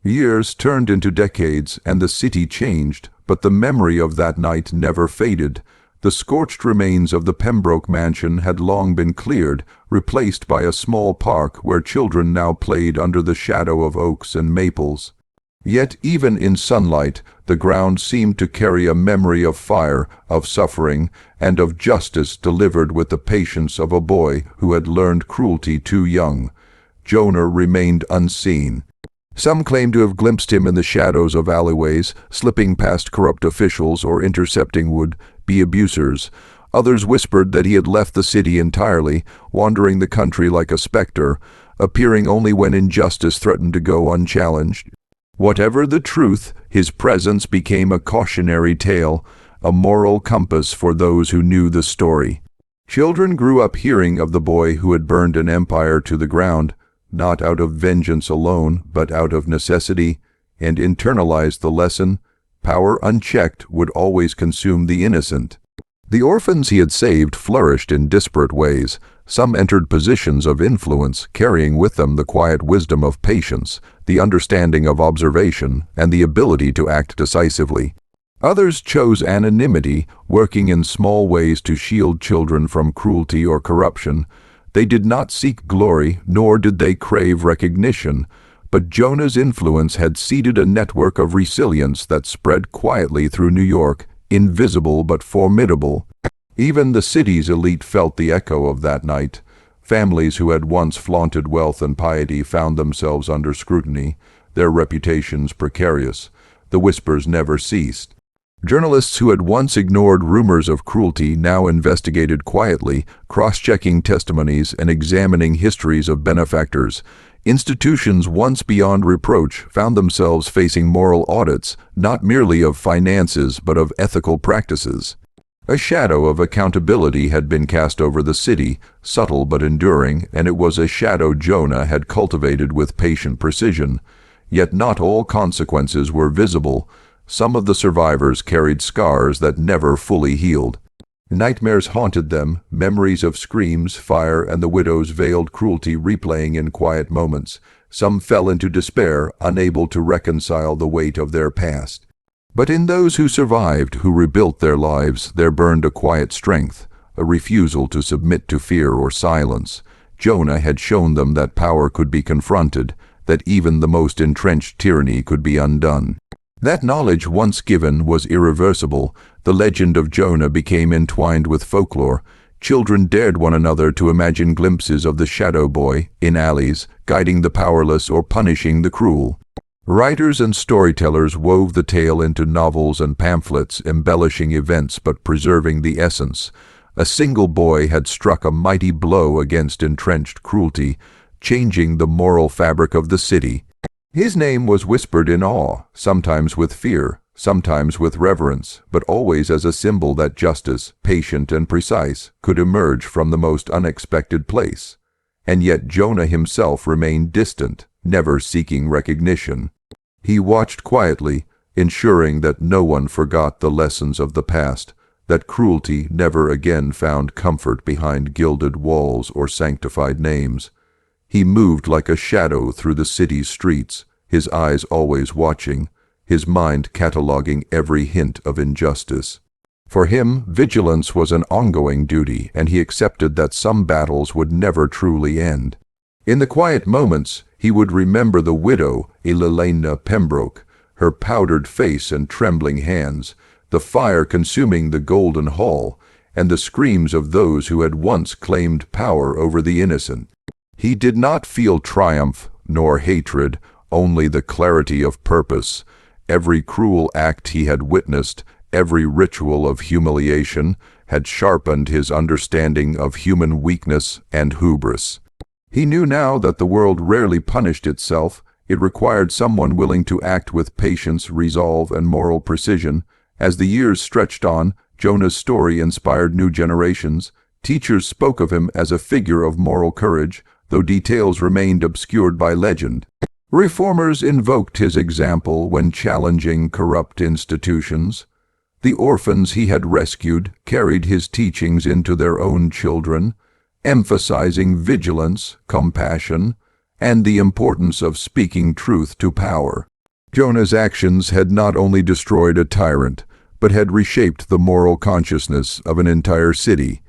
Years turned into decades, and the city changed, but the memory of that night never faded. The scorched remains of the Pembroke mansion had long been cleared, replaced by a small park where children now played under the shadow of oaks and maples. Yet even in sunlight, the ground seemed to carry a memory of fire, of suffering, and of justice delivered with the patience of a boy who had learned cruelty too young. Jonah remained unseen. Some claimed to have glimpsed him in the shadows of alleyways, slipping past corrupt officials or intercepting would-be abusers. Others whispered that he had left the city entirely, wandering the country like a specter, appearing only when injustice threatened to go unchallenged. Whatever the truth, his presence became a cautionary tale, a moral compass for those who knew the story. Children grew up hearing of the boy who had burned an empire to the ground, not out of vengeance alone, but out of necessity, and internalized the lesson: power unchecked would always consume the innocent. The orphans he had saved flourished in disparate ways. Some entered positions of influence, carrying with them the quiet wisdom of patience, the understanding of observation, and the ability to act decisively. Others chose anonymity, working in small ways to shield children from cruelty or corruption. They did not seek glory, nor did they crave recognition, but Jonah's influence had seeded a network of resilience that spread quietly through New York, invisible but formidable. Even the city's elite felt the echo of that night. Families who had once flaunted wealth and piety found themselves under scrutiny, their reputations precarious. The whispers never ceased. Journalists who had once ignored rumors of cruelty now investigated quietly, cross-checking testimonies and examining histories of benefactors. Institutions once beyond reproach found themselves facing moral audits, not merely of finances but of ethical practices. A shadow of accountability had been cast over the city, subtle but enduring, and it was a shadow Jonah had cultivated with patient precision. Yet not all consequences were visible. Some of the survivors carried scars that never fully healed. Nightmares haunted them, memories of screams, fire, and the widow's veiled cruelty replaying in quiet moments. Some fell into despair, unable to reconcile the weight of their past. But in those who survived, who rebuilt their lives, there burned a quiet strength, a refusal to submit to fear or silence. Jonah had shown them that power could be confronted, that even the most entrenched tyranny could be undone. That knowledge, once given, was irreversible. The legend of Jonah became entwined with folklore. Children dared one another to imagine glimpses of the shadow boy in alleys, guiding the powerless or punishing the cruel. Writers and storytellers wove the tale into novels and pamphlets, embellishing events but preserving the essence. A single boy had struck a mighty blow against entrenched cruelty, changing the moral fabric of the city. His name was whispered in awe, sometimes with fear, sometimes with reverence, but always as a symbol that justice, patient and precise, could emerge from the most unexpected place. And yet Jonah himself remained distant, never seeking recognition. He watched quietly, ensuring that no one forgot the lessons of the past, that cruelty never again found comfort behind gilded walls or sanctified names. He moved like a shadow through the city's streets, his eyes always watching, his mind cataloging every hint of injustice. For him, vigilance was an ongoing duty, and he accepted that some battles would never truly end. In the quiet moments, he would remember the widow, Elellanena Pembroke, her powdered face and trembling hands, the fire consuming the golden hall, and the screams of those who had once claimed power over the innocent. He did not feel triumph nor hatred, only the clarity of purpose. Every cruel act he had witnessed, every ritual of humiliation, had sharpened his understanding of human weakness and hubris. He knew now that the world rarely punished itself. It required someone willing to act with patience, resolve, and moral precision. As the years stretched on, Jonah's story inspired new generations. Teachers spoke of him as a figure of moral courage, though details remained obscured by legend. Reformers invoked his example when challenging corrupt institutions. The orphans he had rescued carried his teachings into their own children, emphasizing vigilance, compassion, and the importance of speaking truth to power. Jonah's actions had not only destroyed a tyrant, but had reshaped the moral consciousness of an entire city.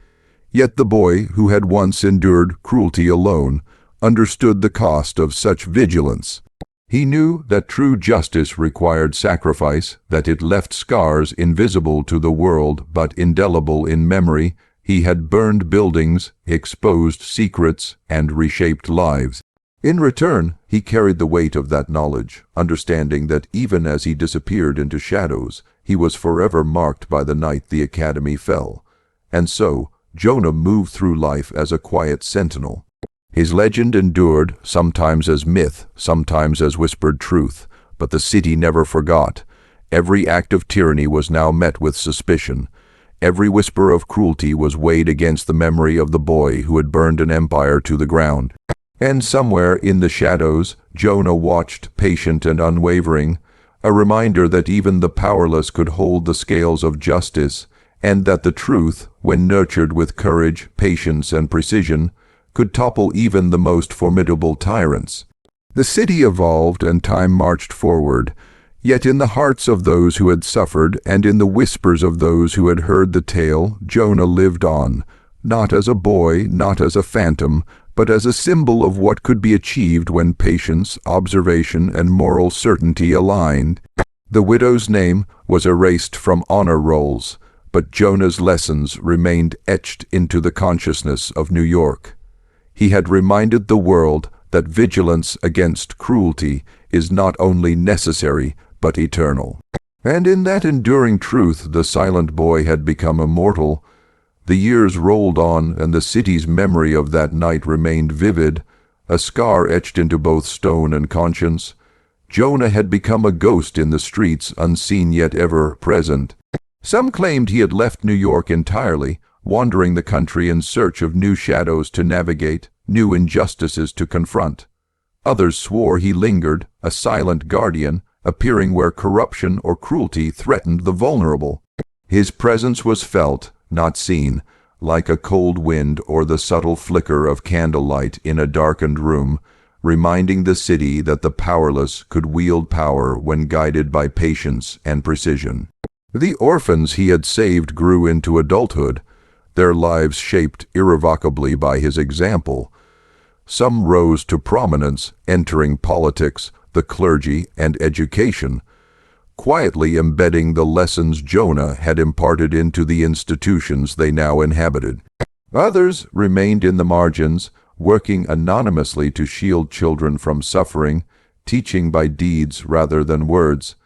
Yet the boy, who had once endured cruelty alone, understood the cost of such vigilance. He knew that true justice required sacrifice, that it left scars invisible to the world but indelible in memory. He had burned buildings, exposed secrets, and reshaped lives. In return, he carried the weight of that knowledge, understanding that even as he disappeared into shadows, he was forever marked by the night the academy fell. And so, Jonah moved through life as a quiet sentinel. His legend endured, sometimes as myth, sometimes as whispered truth, but the city never forgot. Every act of tyranny was now met with suspicion. Every whisper of cruelty was weighed against the memory of the boy who had burned an empire to the ground. And somewhere in the shadows, Jonah watched, patient and unwavering, a reminder that even the powerless could hold the scales of justice, and that the truth, when nurtured with courage, patience, and precision, could topple even the most formidable tyrants. The city evolved and time marched forward, yet in the hearts of those who had suffered and in the whispers of those who had heard the tale, Jonah lived on, not as a boy, not as a phantom, but as a symbol of what could be achieved when patience, observation, and moral certainty aligned. The widow's name was erased from honor rolls, but Jonah's lessons remained etched into the consciousness of New York. He had reminded the world that vigilance against cruelty is not only necessary, but eternal. And in that enduring truth, the silent boy had become immortal. The years rolled on, and the city's memory of that night remained vivid, a scar etched into both stone and conscience. Jonah had become a ghost in the streets, unseen yet ever present. Some claimed he had left New York entirely, wandering the country in search of new shadows to navigate, new injustices to confront. Others swore he lingered, a silent guardian, appearing where corruption or cruelty threatened the vulnerable. His presence was felt, not seen, like a cold wind or the subtle flicker of candlelight in a darkened room, reminding the city that the powerless could wield power when guided by patience and precision. The orphans he had saved grew into adulthood, their lives shaped irrevocably by his example. Some rose to prominence, entering politics, the clergy, and education, quietly embedding the lessons Jonah had imparted into the institutions they now inhabited. Others remained in the margins, working anonymously to shield children from suffering, teaching by deeds rather than words.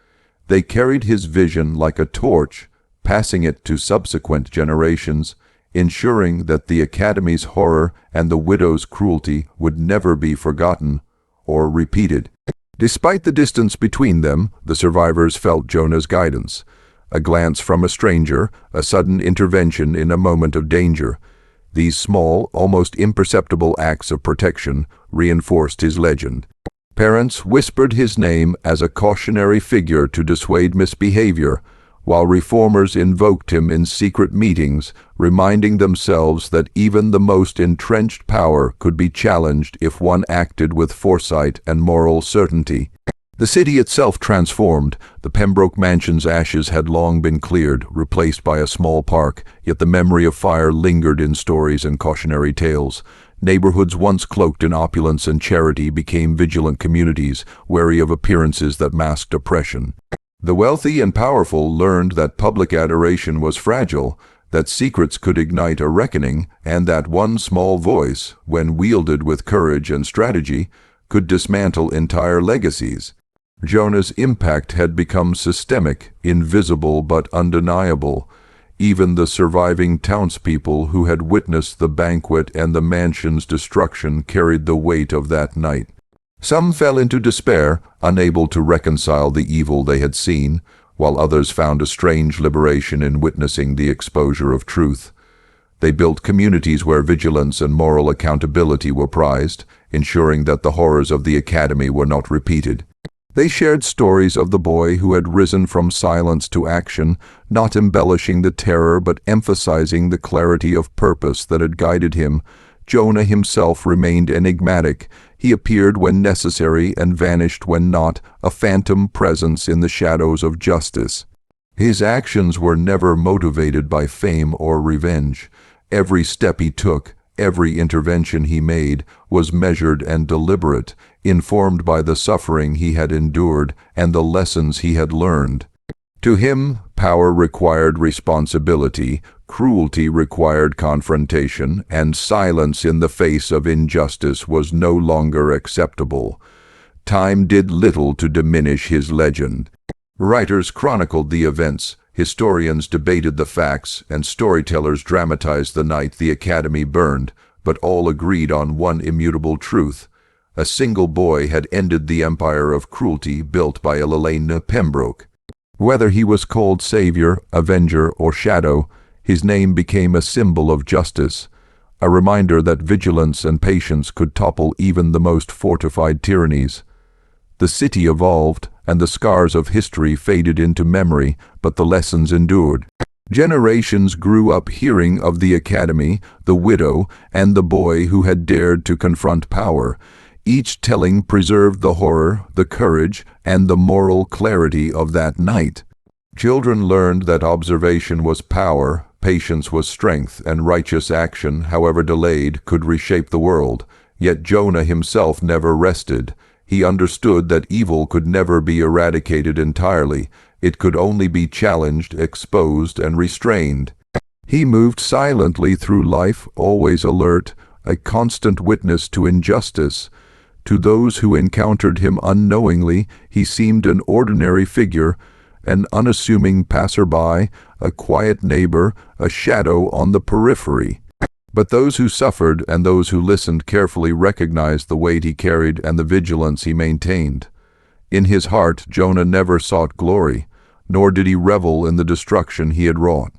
They carried his vision like a torch, passing it to subsequent generations, ensuring that the Academy's horror and the widow's cruelty would never be forgotten or repeated. Despite the distance between them, the survivors felt Jonah's guidance. A glance from a stranger, a sudden intervention in a moment of danger. These small, almost imperceptible acts of protection reinforced his legend. Parents whispered his name as a cautionary figure to dissuade misbehavior, while reformers invoked him in secret meetings, reminding themselves that even the most entrenched power could be challenged if one acted with foresight and moral certainty. The city itself transformed. The Pembroke mansion's ashes had long been cleared, replaced by a small park, yet the memory of fire lingered in stories and cautionary tales. Neighborhoods once cloaked in opulence and charity became vigilant communities, wary of appearances that masked oppression. The wealthy and powerful learned that public adoration was fragile. that secrets could ignite a reckoning, and that one small voice, when wielded with courage and strategy, could dismantle entire legacies. Jonah's impact had become systemic, invisible but undeniable. Even the surviving townspeople who had witnessed the banquet and the mansion's destruction carried the weight of that night. Some fell into despair, unable to reconcile the evil they had seen, while others found a strange liberation in witnessing the exposure of truth. They built communities where vigilance and moral accountability were prized, ensuring that the horrors of the academy were not repeated. They shared stories of the boy who had risen from silence to action, not embellishing the terror but emphasizing the clarity of purpose that had guided him. Jonah himself remained enigmatic. He appeared when necessary and vanished when not, a phantom presence in the shadows of justice. His actions were never motivated by fame or revenge. Every step he took, every intervention he made, was measured and deliberate, informed by the suffering he had endured and the lessons he had learned. To him, power required responsibility, cruelty required confrontation, and silence in the face of injustice was no longer acceptable. Time did little to diminish his legend. Writers chronicled the events, historians debated the facts, and storytellers dramatized the night the academy burned, but all agreed on one immutable truth. A single boy had ended the empire of cruelty built by Elellanena Pembroke. Whether he was called savior, avenger, or shadow, his name became a symbol of justice, a reminder that vigilance and patience could topple even the most fortified tyrannies. The city evolved, and the scars of history faded into memory, but the lessons endured. Generations grew up hearing of the academy, the widow, and the boy who had dared to confront power. Each telling preserved the horror, the courage, and the moral clarity of that night. Children learned that observation was power, patience was strength, and righteous action, however delayed, could reshape the world. Yet Jonah himself never rested. He understood that evil could never be eradicated entirely. It could only be challenged, exposed, and restrained. He moved silently through life, always alert, a constant witness to injustice. To those who encountered him unknowingly, he seemed an ordinary figure, an unassuming passerby, a quiet neighbor, a shadow on the periphery. But those who suffered and those who listened carefully recognized the weight he carried and the vigilance he maintained. In his heart, Jonah never sought glory, nor did he revel in the destruction he had wrought.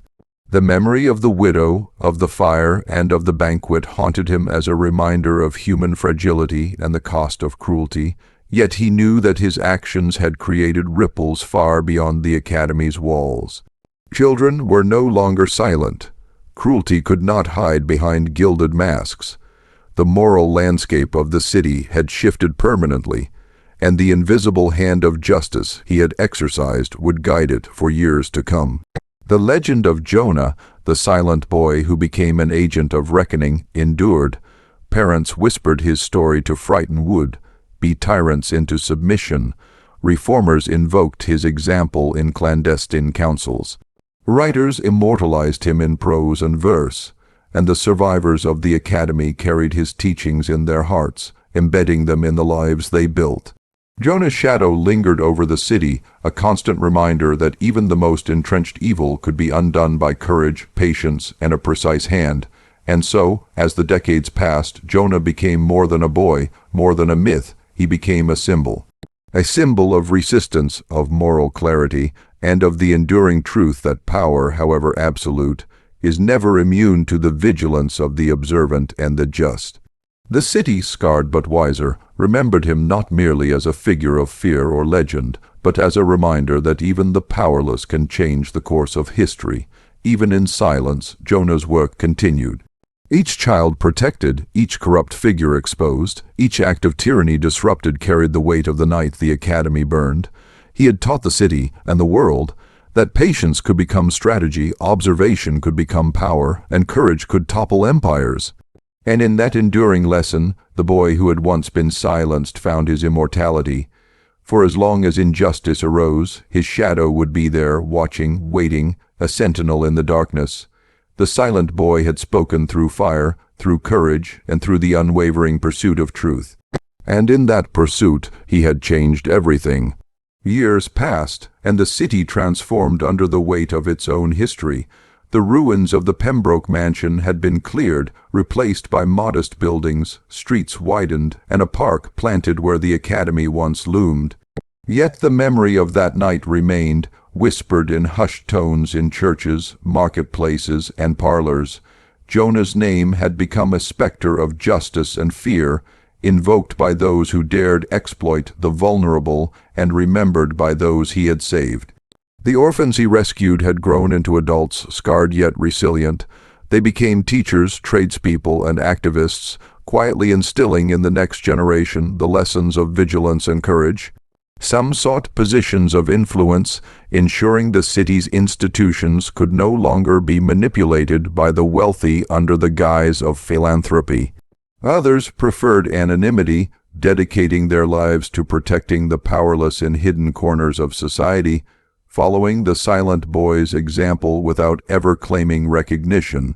The memory of the widow, of the fire, and of the banquet haunted him as a reminder of human fragility and the cost of cruelty, yet he knew that his actions had created ripples far beyond the academy's walls. Children were no longer silent. Cruelty could not hide behind gilded masks. The moral landscape of the city had shifted permanently, and the invisible hand of justice he had exercised would guide it for years to come. The legend of Jonah, the silent boy who became an agent of reckoning, endured. Parents whispered his story to frighten would be tyrants into submission. Reformers invoked his example in clandestine councils. Writers immortalized him in prose and verse, and the survivors of the academy carried his teachings in their hearts, embedding them in the lives they built. Jonah's shadow lingered over the city, a constant reminder that even the most entrenched evil could be undone by courage, patience, and a precise hand. And so, as the decades passed, Jonah became more than a boy, more than a myth. He became a symbol of resistance, of moral clarity, and of the enduring truth that power, however absolute, is never immune to the vigilance of the observant and the just. The city, scarred but wiser, remembered him not merely as a figure of fear or legend, but as a reminder that even the powerless can change the course of history. Even in silence, Jonah's work continued. Each child protected, each corrupt figure exposed, each act of tyranny disrupted carried the weight of the night the academy burned. He had taught the city and the world that patience could become strategy, observation could become power, and courage could topple empires. And in that enduring lesson, the boy who had once been silenced found his immortality. For as long as injustice arose, his shadow would be there, watching, waiting, a sentinel in the darkness. The silent boy had spoken through fire, through courage, and through the unwavering pursuit of truth. And in that pursuit, he had changed everything. Years passed, and the city transformed under the weight of its own history. The ruins of the Pembroke mansion had been cleared, replaced by modest buildings, streets widened, and a park planted where the academy once loomed. Yet the memory of that night remained, whispered in hushed tones in churches, marketplaces, and parlors. Jonah's name had become a specter of justice and fear, invoked by those who dared exploit the vulnerable and remembered by those he had saved. The orphans he rescued had grown into adults, scarred yet resilient. They became teachers, tradespeople, and activists, quietly instilling in the next generation the lessons of vigilance and courage. Some sought positions of influence, ensuring the city's institutions could no longer be manipulated by the wealthy under the guise of philanthropy. Others preferred anonymity, dedicating their lives to protecting the powerless in hidden corners of society, following the silent boy's example without ever claiming recognition.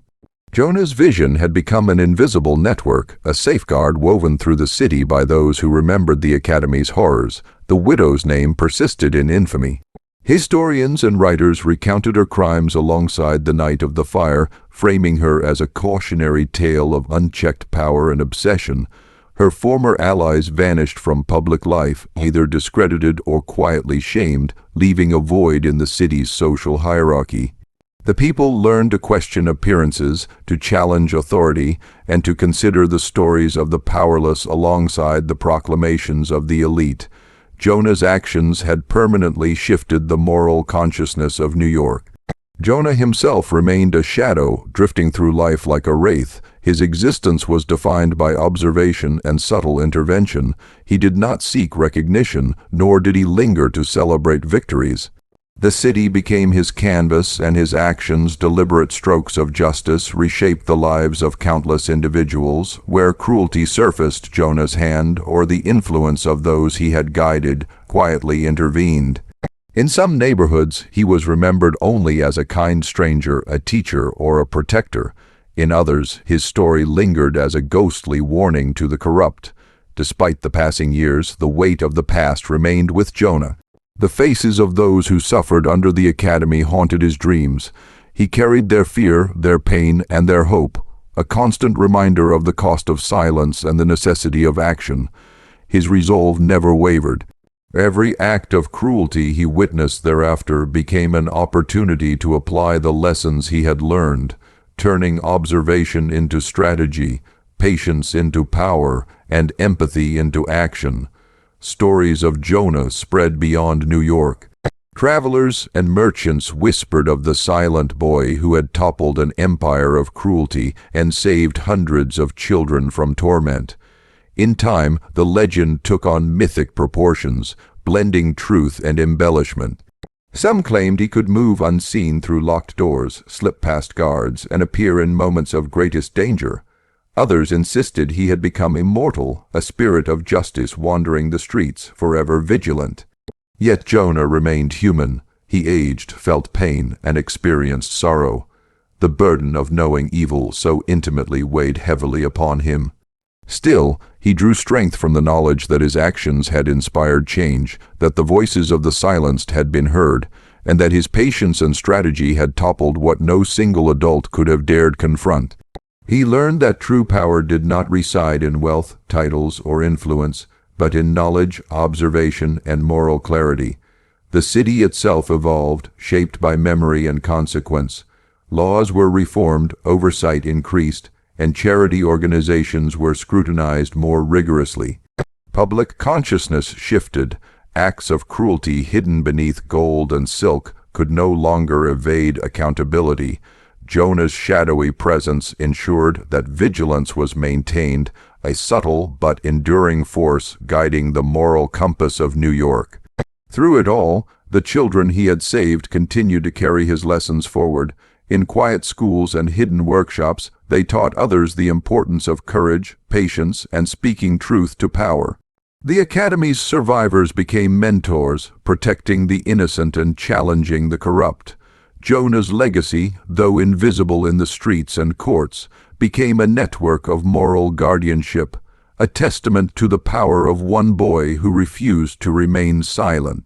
Jonah's vision had become an invisible network, a safeguard woven through the city by those who remembered the academy's horrors. The widow's name persisted in infamy. Historians and writers recounted her crimes alongside the night of the fire, framing her as a cautionary tale of unchecked power and obsession. Her former allies vanished from public life, either discredited or quietly shamed, leaving a void in the city's social hierarchy. The people learned to question appearances, to challenge authority, and to consider the stories of the powerless alongside the proclamations of the elite. Jonah's actions had permanently shifted the moral consciousness of New York. Jonah himself remained a shadow, drifting through life like a wraith. His existence was defined by observation and subtle intervention. He did not seek recognition, nor did he linger to celebrate victories. The city became his canvas, and his actions, deliberate strokes of justice, reshaped the lives of countless individuals. Where cruelty surfaced, Jonah's hand, or the influence of those he had guided, quietly intervened. In some neighborhoods, he was remembered only as a kind stranger, a teacher, or a protector. In others, his story lingered as a ghostly warning to the corrupt. Despite the passing years, the weight of the past remained with Jonah. The faces of those who suffered under the academy haunted his dreams. He carried their fear, their pain, and their hope, a constant reminder of the cost of silence and the necessity of action. His resolve never wavered. Every act of cruelty he witnessed thereafter became an opportunity to apply the lessons he had learned, turning observation into strategy, patience into power, and empathy into action. Stories of Jonah spread beyond New York. Travelers and merchants whispered of the silent boy who had toppled an empire of cruelty and saved hundreds of children from torment. In time, the legend took on mythic proportions, blending truth and embellishment. Some claimed he could move unseen through locked doors, slip past guards, and appear in moments of greatest danger. Others insisted he had become immortal, a spirit of justice wandering the streets, forever vigilant. Yet Jonah remained human. He aged, felt pain, and experienced sorrow. The burden of knowing evil so intimately weighed heavily upon him. Still, he drew strength from the knowledge that his actions had inspired change, that the voices of the silenced had been heard, and that his patience and strategy had toppled what no single adult could have dared confront. He learned that true power did not reside in wealth, titles, or influence, but in knowledge, observation, and moral clarity. The city itself evolved, shaped by memory and consequence. Laws were reformed, oversight increased, and charity organizations were scrutinized more rigorously. Public consciousness shifted. Acts of cruelty hidden beneath gold and silk could no longer evade accountability. Jonah's shadowy presence ensured that vigilance was maintained, a subtle but enduring force guiding the moral compass of New York. Through it all, the children he had saved continued to carry his lessons forward. In quiet schools and hidden workshops, they taught others the importance of courage, patience, and speaking truth to power. The Academy's survivors became mentors, protecting the innocent and challenging the corrupt. Jonah's legacy, though invisible in the streets and courts, became a network of moral guardianship, a testament to the power of one boy who refused to remain silent.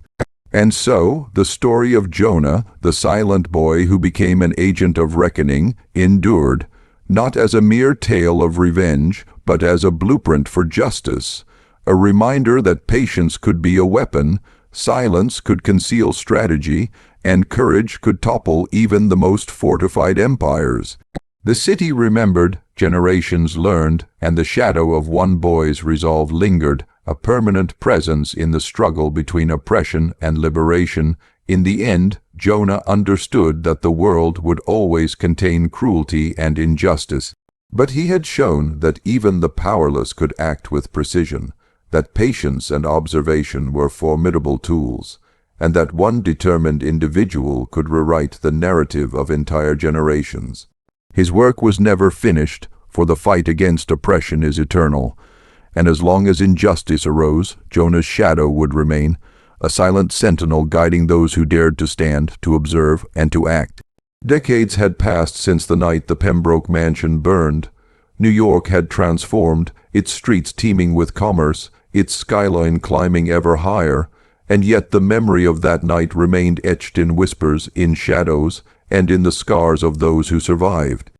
And so, the story of Jonah, the silent boy who became an agent of reckoning, endured, not as a mere tale of revenge, but as a blueprint for justice, a reminder that patience could be a weapon, silence could conceal strategy, and courage could topple even the most fortified empires. The city remembered, generations learned, and the shadow of one boy's resolve lingered, a permanent presence in the struggle between oppression and liberation. In the end, Jonah understood that the world would always contain cruelty and injustice. But he had shown that even the powerless could act with precision, that patience and observation were formidable tools, and that one determined individual could rewrite the narrative of entire generations. His work was never finished, for the fight against oppression is eternal, and as long as injustice arose, Jonah's shadow would remain, a silent sentinel guiding those who dared to stand, to observe, and to act. Decades had passed since the night the Pembroke mansion burned. New York had transformed, its streets teeming with commerce, its skyline climbing ever higher, and yet the memory of that night remained etched in whispers, in shadows, and in the scars of those who survived.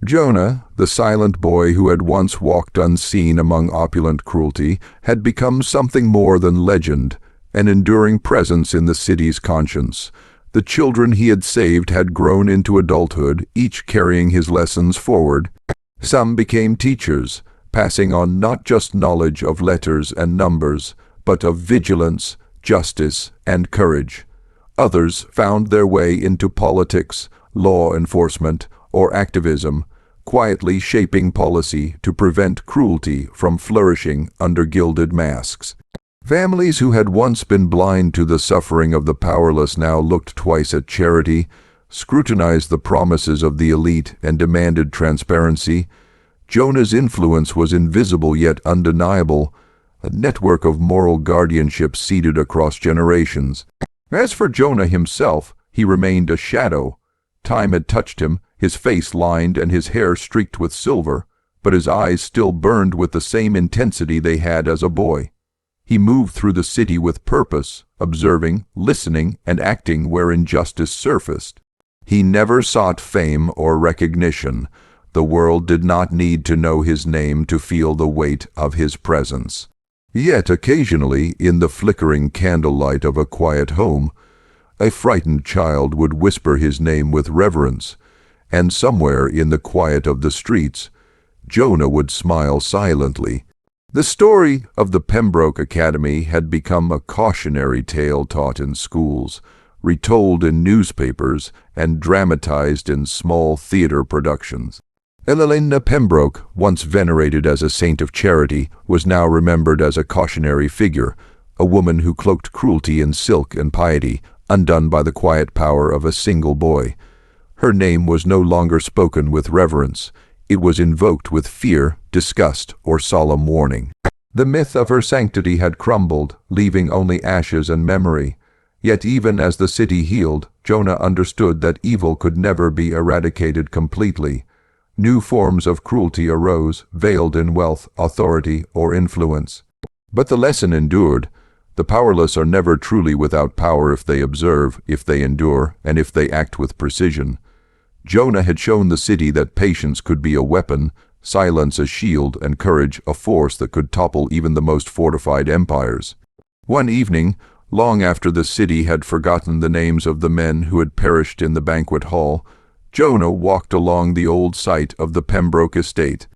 Jonah, the silent boy who had once walked unseen among opulent cruelty, had become something more than legend, an enduring presence in the city's conscience. The children he had saved had grown into adulthood, each carrying his lessons forward. Some became teachers, passing on not just knowledge of letters and numbers, but of vigilance, justice, and courage. Others found their way into politics, law enforcement, or activism, quietly shaping policy to prevent cruelty from flourishing under gilded masks. Families who had once been blind to the suffering of the powerless now looked twice at charity, scrutinized the promises of the elite, and demanded transparency. Jonah's influence was invisible yet undeniable, a network of moral guardianship seeded across generations. As for Jonah himself, he remained a shadow. Time had touched him, his face lined and his hair streaked with silver, but his eyes still burned with the same intensity they had as a boy. He moved through the city with purpose, observing, listening, and acting where injustice surfaced. He never sought fame or recognition. The world did not need to know his name to feel the weight of his presence. Yet occasionally, in the flickering candlelight of a quiet home, a frightened child would whisper his name with reverence, and somewhere in the quiet of the streets, Jonah would smile silently. The story of the Pembroke Academy had become a cautionary tale taught in schools, retold in newspapers, and dramatized in small theater productions. Elellanena Pembroke, once venerated as a saint of charity, was now remembered as a cautionary figure, a woman who cloaked cruelty in silk and piety, undone by the quiet power of a single boy. Her name was no longer spoken with reverence. It was invoked with fear, disgust, or solemn warning. The myth of her sanctity had crumbled, leaving only ashes and memory. Yet even as the city healed, Jonah understood that evil could never be eradicated completely. New forms of cruelty arose, veiled in wealth, authority, or influence. But the lesson endured. The powerless are never truly without power if they observe, if they endure, and if they act with precision. Jonah had shown the city that patience could be a weapon, silence a shield, and courage a force that could topple even the most fortified empires. One evening, long after the city had forgotten the names of the men who had perished in the banquet hall, Jonah walked along the old site of the Pembroke estate.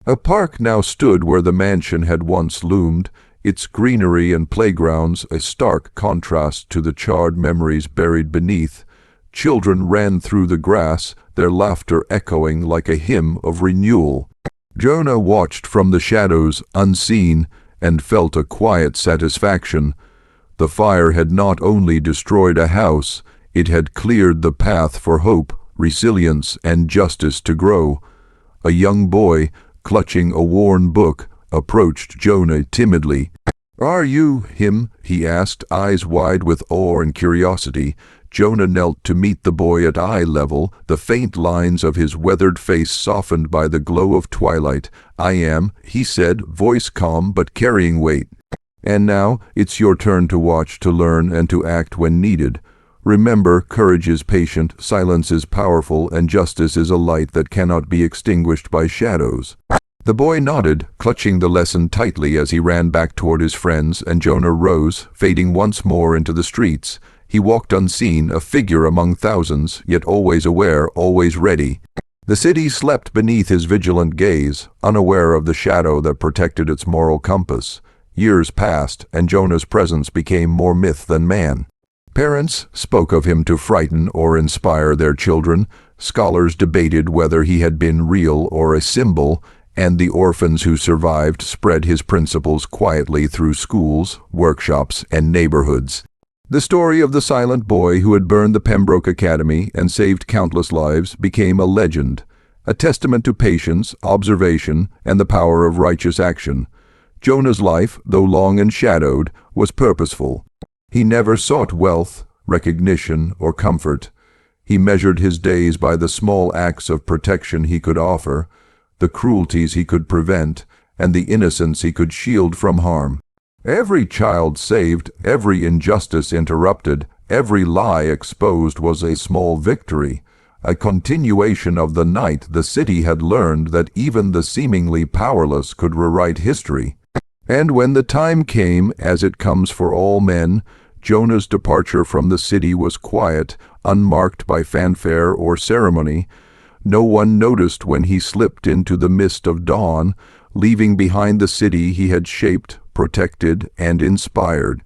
A park now stood where the mansion had once loomed, its greenery and playgrounds a stark contrast to the charred memories buried beneath. Children ran through the grass, their laughter echoing like a hymn of renewal. Jonah watched from the shadows, unseen, and felt a quiet satisfaction. The fire had not only destroyed a house, it had cleared the path for hope, resilience, and justice to grow. A young boy, clutching a worn book, approached Jonah timidly. "Are you him?" he asked, eyes wide with awe and curiosity. Jonah knelt to meet the boy at eye level, the faint lines of his weathered face softened by the glow of twilight. "I am," he said, voice calm but carrying weight. "And now, it's your turn to watch, to learn, and to act when needed. Remember, courage is patient, silence is powerful, and justice is a light that cannot be extinguished by shadows." The boy nodded, clutching the lesson tightly as he ran back toward his friends, and Jonah rose, fading once more into the streets. He walked unseen, a figure among thousands, yet always aware, always ready. The city slept beneath his vigilant gaze, unaware of the shadow that protected its moral compass. Years passed, and Jonah's presence became more myth than man. Parents spoke of him to frighten or inspire their children. Scholars debated whether he had been real or a symbol, and the orphans who survived spread his principles quietly through schools, workshops, and neighborhoods. The story of the silent boy who had burned the Pembroke Academy and saved countless lives became a legend, a testament to patience, observation, and the power of righteous action. Jonah's life, though long and shadowed, was purposeful. He never sought wealth, recognition, or comfort. He measured his days by the small acts of protection he could offer, the cruelties he could prevent, and the innocence he could shield from harm. Every child saved, every injustice interrupted, every lie exposed was a small victory. A continuation of the night the city had learned that even the seemingly powerless could rewrite history. And when the time came, as it comes for all men, Jonah's departure from the city was quiet, unmarked by fanfare or ceremony. No one noticed when he slipped into the mist of dawn, leaving behind the city he had shaped, protected, and inspired.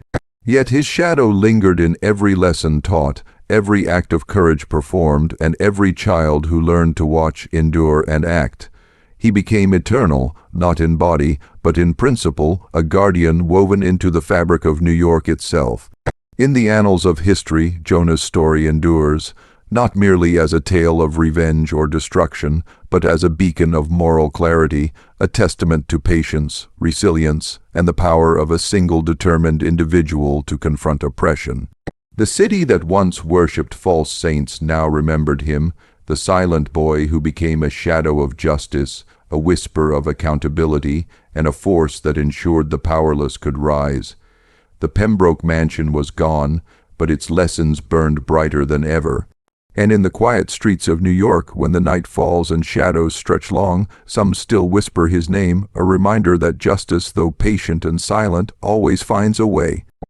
Yet his shadow lingered in every lesson taught, every act of courage performed, and every child who learned to watch, endure, and act. He became eternal, not in body, but in principle, a guardian woven into the fabric of New York itself. In the annals of history, Jonah's story endures, not merely as a tale of revenge or destruction, but as a beacon of moral clarity, a testament to patience, resilience, and the power of a single determined individual to confront oppression. The city that once worshipped false saints now remembered him, the silent boy who became a shadow of justice, a whisper of accountability, and a force that ensured the powerless could rise. The Pembroke mansion was gone, but its lessons burned brighter than ever. And in the quiet streets of New York, when the night falls and shadows stretch long, some still whisper his name, a reminder that justice, though patient and silent, always finds a way.